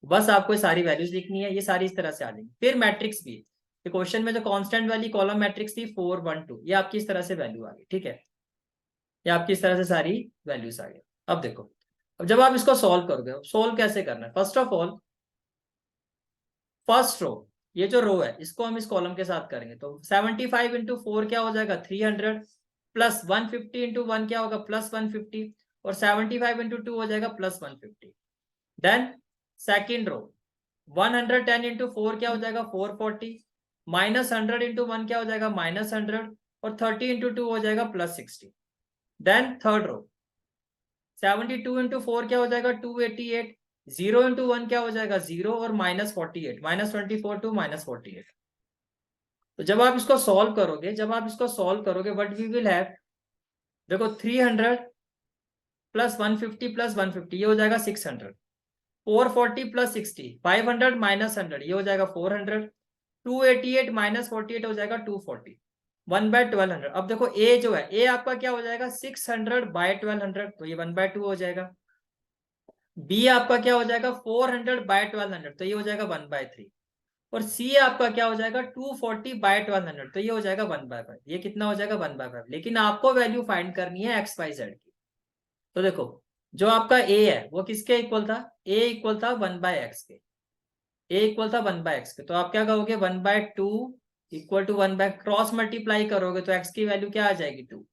A: बस आपको सारी वैल्यूज लिखनी है, ये सारी इस तरह से आ जाएंगी। फिर मैट्रिक्स भी, क्वेश्चन में जो कांस्टेंट वाली कॉलम मैट्रिक्स थी 4 1 2, ये आपकी इस तरह से वैल्यू आ गई, ठीक है। ये आपकी इस तरह से सारी वैल्यूज आ गई। अब देखो, अब जब आप इसको सॉल्व करोगे, सॉल्व कैसे करना है, first of all first row, ये जो रो है इसको हम इस कॉलम के साथ करेंगे, तो 75 इंटू 4 क्या हो जाएगा 300, प्लस 150 इंटू 1 क्या होगा प्लस 150, और 75 इंटू 2 हो जाएगा plus 150। Then second row 110 into 4 क्या हो जाएगा 440, माइनस 100 इंटू 1 क्या हो जाएगा माइनस 100, और 30 इंटू 2 हो जाएगा plus 60। Then third row 72 into 4 क्या हो जाएगा 288, 0 इंटू 1 क्या हो जाएगा 0, और माइनस 48, माइनस 24 टू माइनस 48। तो जब आप इसको सॉल्व करोगे, जब आप इसको सॉल्व करोगे व्हाट वी विल हैव, देखो 300 प्लस 150 प्लस 150 ये हो जाएगा 600, 440 प्लस 60 500 माइनस 100 ये हो जाएगा 400, 288 माइनस 48 हो जाएगा 240, 1/1200। अब देखो ए जो है, ए आपका क्या हो जाएगा 600/1200, तो ये 1/2 हो जाएगा। बी आपका क्या हो जाएगा 400/1200, तो ये हो जाएगा 1/3, और सी आपका क्या हो जाएगा 240/1200, तो ये हो जाएगा 1/5। ये कितना हो जाएगा 1/5, लेकिन आपको वैल्यू फाइंड करनी है एक्स वाई जेड की। तो देखो जो आपका ए है वो किसके इक्वल था, ए इक्वल था 1/x के, ए इक्वल था 1/x के, तो आप क्या कहोगे 1/2 इक्वल टू 1 क्रॉस मल्टीप्लाई करोगे तो x की वैल्यू क्या आ जाएगी 2।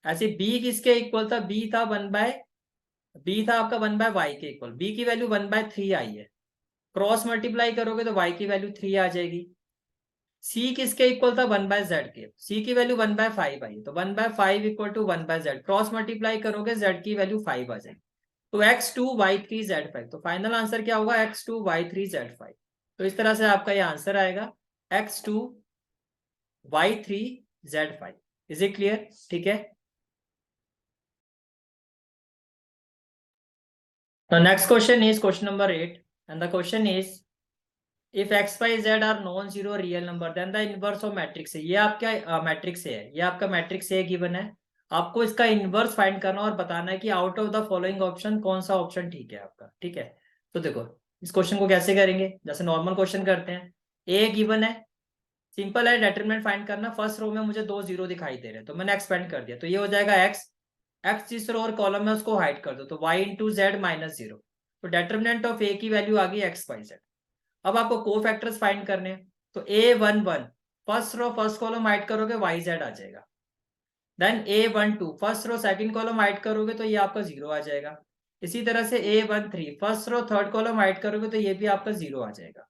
A: ऐसे b किसके इक्वल था, बी था आपका 1/y के इक्वल, b की वैल्यू 1/3 आई है, क्रॉस मल्टीप्लाई करोगे तो y की वैल्यू 3 आ जाएगी। c किसके इक्वल था 1/z के, c की वैल्यू 1/5 आई, तो 1/5 equal to 1/z, cross multiply करोगे z की वैल्यू 5 आ जाएगी, तो x2 y3 z5, तो फाइनल आंसर क्या होगा x2 y3 z5। तो इस तरह से आपका ये आंसर आएगा x2 y3 z5। Is it clear, ठीक है। The next question is question number 8, and the question is if x y z are non-zero real number then the inverse of matrix है। ये आपका मैट्रिक्स है, ये आपका matrix है given है, आपको इसका इनवर्स फाइंड करना और बताना है कि out of the following option कौन सा ऑप्शन ठीक है आपका, ठीक है। तो देखो इस क्वेश्चन को कैसे करेंगे, जैसे नॉर्मल क्वेश्चन करते हैं, ए गिवन है, सिंपल है, डिटरमिनेंट फाइंड करना। फर्स्ट रो में मुझे 2 0 दिखाई दे रहे हैं तो मैंने एक्सपेंड कर दिया, तो ये हो जाएगा एक्स, एक्स जिस रो और कॉलम में उसको हाइड कर दो, तो y इंटू जेड माइनस 0, तो डिटरमिनेंट ऑफ ए की वैल्यू आ गई एक्स वाई जेड। अब आपको को फैक्टर्स फाइंड करने हैं, तो A11 first row first column hide करोगे वाई जेड आ जाएगा। Then A12 first row second column hide करोगे तो ये आपका 0 आ जाएगा। इसी तरह से A13 first row third column hide करोगे तो ये भी आपका 0 आ जाएगा।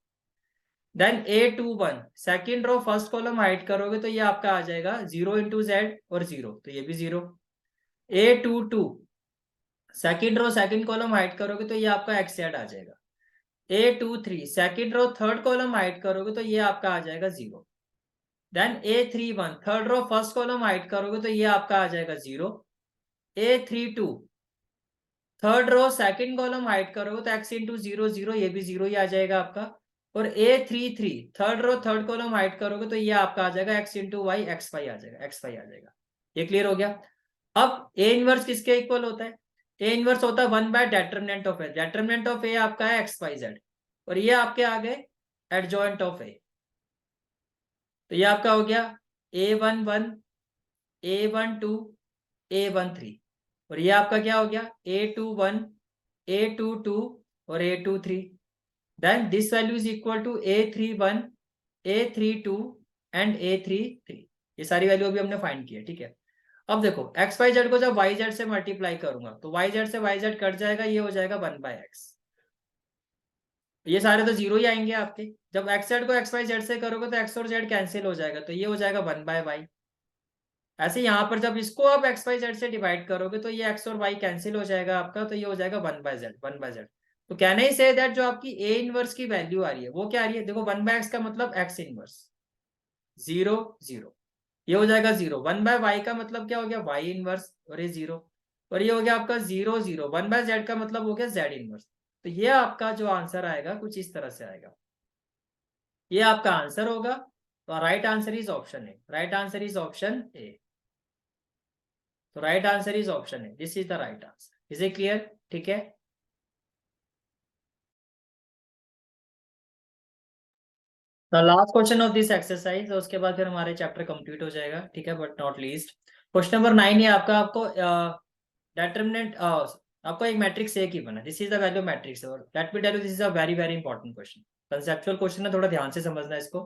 A: Then A21 second row first column hide करोगे तो ये आपका आ जाएगा 0 इंटू जेड और 0, तो ये भी 0। A22 second row second column hide करोगे तो ये आपका एक्स जेड आ जाएगा। A23 second row third column hide करोगे तो ये आपका आ जाएगा 0। Then A31 third row first column hide करोगे तो ये आपका आ जाएगा 0। A32 third row second column hide करोगे तो x इंटू 0 0, ये भी 0 ही आ जाएगा आपका। और A33 third row third column hide करोगे तो ये आपका आ जाएगा x into Y, X Y आ जाएगा, एक्स वाई आ जाएगा। ये क्लियर हो गया। अब ए इनवर्स किसके इक्वल होता है, ए इनवर्स होता है 1/डेटरमिनेंट ऑफ ए, डेटरमिनेंट ऑफ ए आपका है एक्स वाई जेड, और ये आपके आ गए एडजॉइंट ऑफ ए, तो ये आपका हो गया A11 A12 A13, और ये आपका क्या हो गया A21 A22 और A23। Then this value is equal to A31 A32 and A33। ये सारी वैल्यू अभी हमने फाइंड की है, ठीक है। अब देखो एक्स वाई जेड को जब वाई जेड से मल्टीप्लाई करूंगा तो वाई जेड से वाई जेड कट जाएगा, ये हो जाएगा 1/x, ये सारे तो 0 ही आएंगे आपके। जब एक्स जेड को एक्स वाई जेड से करोगे तो एक्स और जेड कैंसिल हो जाएगा, तो ये हो जाएगा 1/y। ऐसे यहाँ पर जब इसको आप एक्स वाई जेड से डिवाइड करोगे तो ये एक्स और वाई कैंसिल हो जाएगा आपका, तो ये हो जाएगा 1/z, 1/z। तो कैन आई से दैट जो आपकी ए इनवर्स की वैल्यू आ रही है वो क्या आ रही है, देखो 1/x का मतलब एक्स इनवर्स 0 0, ये हो जाएगा 0। 1/y का मतलब क्या हो गया वाई इनवर्स, और ये 0, और ये हो गया आपका 0 0। 1/z का मतलब हो गया जेड इनवर्स। तो ये आपका जो आंसर आएगा कुछ इस तरह से आएगा, ये आपका आंसर होगा। तो right answer is option A, right answer is option A. तो right answer is option A, this is the right answer. Is it clear, ठीक है। The last question of this exercise, उसके बाद फिर हमारे चैप्टर कंप्लीट हो जाएगा, ठीक है, but not least. Question number 9 है आपका, आपको डेटरमिनेंट आपको एक मैट्रिक्स ए की बना, this is the value matrix, और let me tell you this is a very very important question, conceptual question है, थोड़ा ध्यान से समझना है इसको।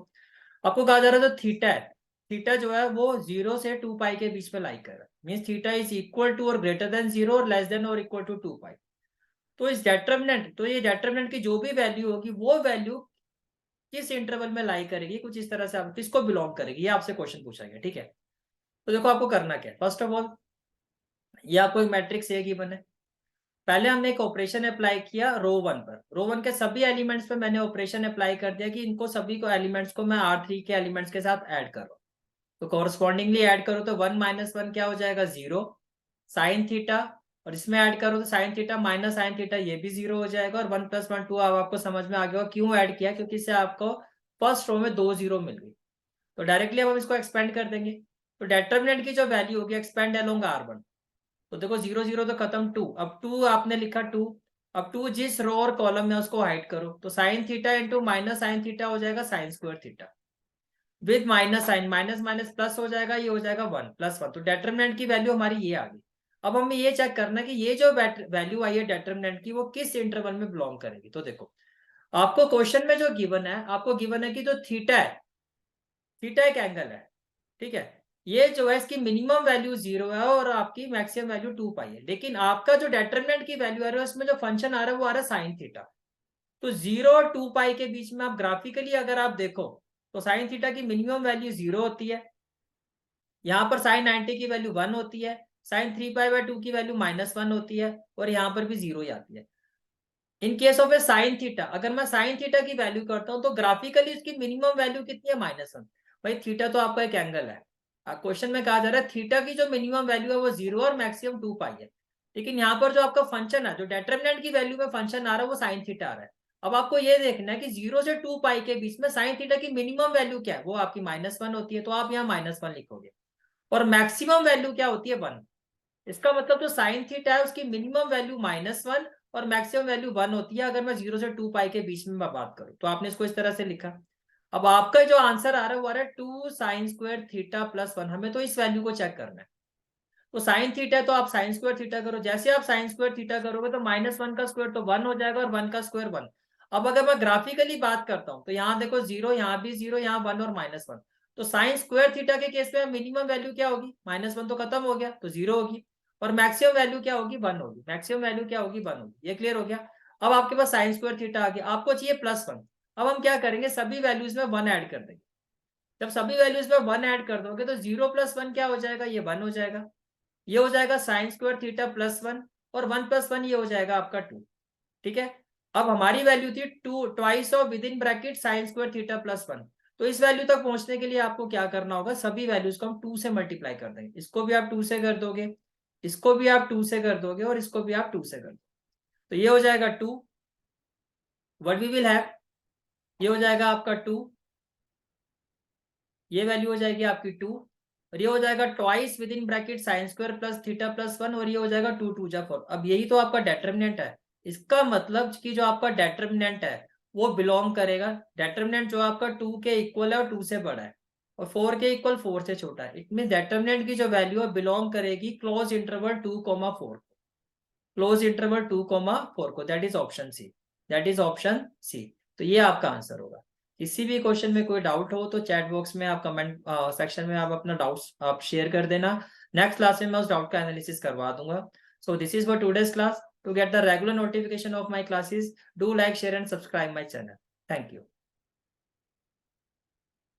A: आपको कहा जा रहा है जो थीटा है, थीटा जो है वो 0 से 2 पाई के बीच में लाई कर रहा है, means theta is equal to और ग्रेटर देन 0 और लेस देन और इक्वल टू 2 पाई। तो इस डेटरमिनेंट, तो ये डेटरमिनेंट की जो भी वैल्यू होगी वो वैल्यू किस इंटरवल में लाई करेगी, कुछ इस तरह से आप किसको बिलोंग करेगी, ये आपसे क्वेश्चन पूछा गया, ठीक है। तो देखो आपको करना क्या है, फर्स्ट ऑफ ऑल ये आपको एक मैट्रिक्स ए गिवन है, पहले हमने एक ऑपरेशन अप्लाई किया रो वन पर, रो वन के सभी एलिमेंट्स पे मैंने ऑपरेशन अप्लाई कर दिया कि इनको सभी को एलिमेंट्स को मैं R3 के एलिमेंट्स के साथ ऐड करूँ, तो कॉरस्पॉन्डिंगली ऐड करो तो 1 - 1 क्या हो जाएगा 0 साइन थीटा, और इसमें ऐड करो तो sine theta minus sine theta ये भी 0 हो जाएगा, और 1 + 1 2 अब आपको समझ में आ गया क्यों ऐड किया, क्योंकि इससे आपको फर्स्ट रो में 2 0 मिल गई। तो डायरेक्टली अब हम इसको एक्सपेंड कर देंगे, तो डेटरमिनेंट की जो वैल्यू होगी एक्सपेंड अलोंग R1, तो देखो 0 0 तो खत्म, 2, अब 2 आपने लिखा 2, अब 2 जिस रो और कॉलम में उसको हाइड करो, तो sine theta into minus sine theta हो जाएगा sine square theta, with minus sign, minus minus plus हो जाएगा, ये हो जाएगा 1 + 1, तो डेटरमिनेंट की वैल्यू हमारी ये आ गई। अब हमें ये चेक करना कि ये जो वैल्यू आई है डेटरमिनेंट की वो किस इंटरवल में बिलोंग करेगी। तो देखो आपको क्वेश्चन में जो गिवन है, आपको गिवन है कि जो थीटा है, थीटा एक एंगल है, ठीक है, ये जो है इसकी मिनिमम वैल्यू 0 है और आपकी मैक्सिमम वैल्यू 2 पाई है, लेकिन आपका जो डेटरमिनेंट की वैल्यू आ रहा है उसमें जो फंक्शन आ रहा है वो आ रहा है साइन थीटा, तो 0 और 2 पाई के बीच में आप ग्राफिकली अगर आप देखो तो साइन थीटा की मिनिमम वैल्यू 0 होती है, यहाँ पर साइन 90 की वैल्यू 1 होती है, साइन 3π/2 की वैल्यू -1 होती है, और यहाँ पर भी 0 ही आती है। In case of A sine theta, अगर मैं साइन थीटा की वैल्यू करता हूँ तो ग्राफिकली उसकी मिनिमम वैल्यू कितनी है -1, भाई थीटा तो आपका एक एंगल है, क्वेश्चन में कहा जा रहा है थीटा की जो मिनिमम वैल्यू है वो 0 और मैक्सिमम 2 पाई है, लेकिन यहाँ पर जो आपका फंक्शन है, जो डेटरमिनेंट की वैल्यू में फंक्शन आ रहा है वो साइन थीटा आ रहा है। अब आपको ये देखना है कि 0 से 2 पाई के बीच में साइन थीटा की मिनिमम वैल्यू क्या है, वो आपकी -1 होती है, तो आप यहाँ -1 लिखोगे, और मैक्सिमम वैल्यू क्या होती है 1, इसका मतलब जो साइन थीटा है उसकी मिनिमम वैल्यू -1 और मैक्सिमम वैल्यू 1 होती है, अगर मैं 0 से 2 पाई के बीच में बात करूं, तो आपने इसको इस तरह से लिखा। अब आपका जो आंसर आ रहा है वो आ रहा है 2 साइन स्क्वायर थीटा + 1, हमें तो इस वैल्यू को चेक करना है, तो साइन थीटा है तो आप साइन स्क्वायर थीटा करो, जैसे आप साइन स्क्वायर थीटा करोगे तो -1 का स्क्वायर तो 1 हो जाएगा और 1 का स्क्वायर 1। अब अगर मैं ग्राफिकली बात करता हूं तो यहाँ देखो 0, यहाँ भी 0, यहाँ 1 और -1, तो साइन स्क्वायर थीटा के केस में मिनिमम वैल्यू क्या होगी, -1 तो खत्म हो गया तो 0 होगी, और मैक्सिमम वैल्यू क्या होगी 1 होगी, मैक्सिमम वैल्यू क्या होगी 1 होगी, ये क्लियर हो गया। अब आपके पास साइन स्क्वायर थीटा आ गया, आपको चाहिए +1, अब हम क्या करेंगे सभी वैल्यूज में 1 ऐड कर देंगे, जब सभी वैल्यूज में 1 ऐड कर दोगे तो 0 + 1 क्या हो जाएगा, ये 1 हो जाएगा, ये हो जाएगा साइन स्क्वायर थीटा +1, और 1 + 1 ये हो जाएगा आपका 2, ठीक है। अब हमारी वैल्यू थी 2 twice of with in bracket sign square theta +1, तो इस वैल्यू तक पहुंचने के लिए आपको क्या करना होगा, सभी वैल्यूज को हम 2 से मल्टीप्लाई कर देंगे, इसको भी आप 2 से कर दोगे, इसको भी आप 2 से कर दोगे, और इसको भी आप 2 से कर दोगे, तो ये हो जाएगा 2, व्हाट वी विल हैव, ये हो जाएगा आपका 2, ये वैल्यू हो जाएगी आपकी 2, और ये हो जाएगा twice with in bracket sign square +theta +1, और ये हो जाएगा 2 2 जा 4। अब यही तो आपका डेटरमिनेंट है, इसका मतलब कि जो आपका डेटरमिनेंट है वो बिलोंग करेगा, डेटरमिनेंट जो आपका 2 के इक्वल है और 2 से बड़ा है, और 4 के इक्वल 4 से छोटा है, इट मीन डेटरमिनेंट की जो वैल्यू है बिलोंग करेगी क्लोज इंटरवल 2,4, क्लोज इंटरवल 2,4 को, that is option C, that is option C. तो ये आपका आंसर होगा। किसी भी क्वेश्चन में कोई डाउट हो तो चैट बॉक्स में आप कमेंट सेक्शन में आप अपना डाउट्स आप शेयर कर देना, नेक्स्ट क्लास में मैं उस डाउट का एनालिसिस करवा दूंगा। So this is for today's class. To get the regular notification of my classes, do like share and subscribe my channel. Thank you.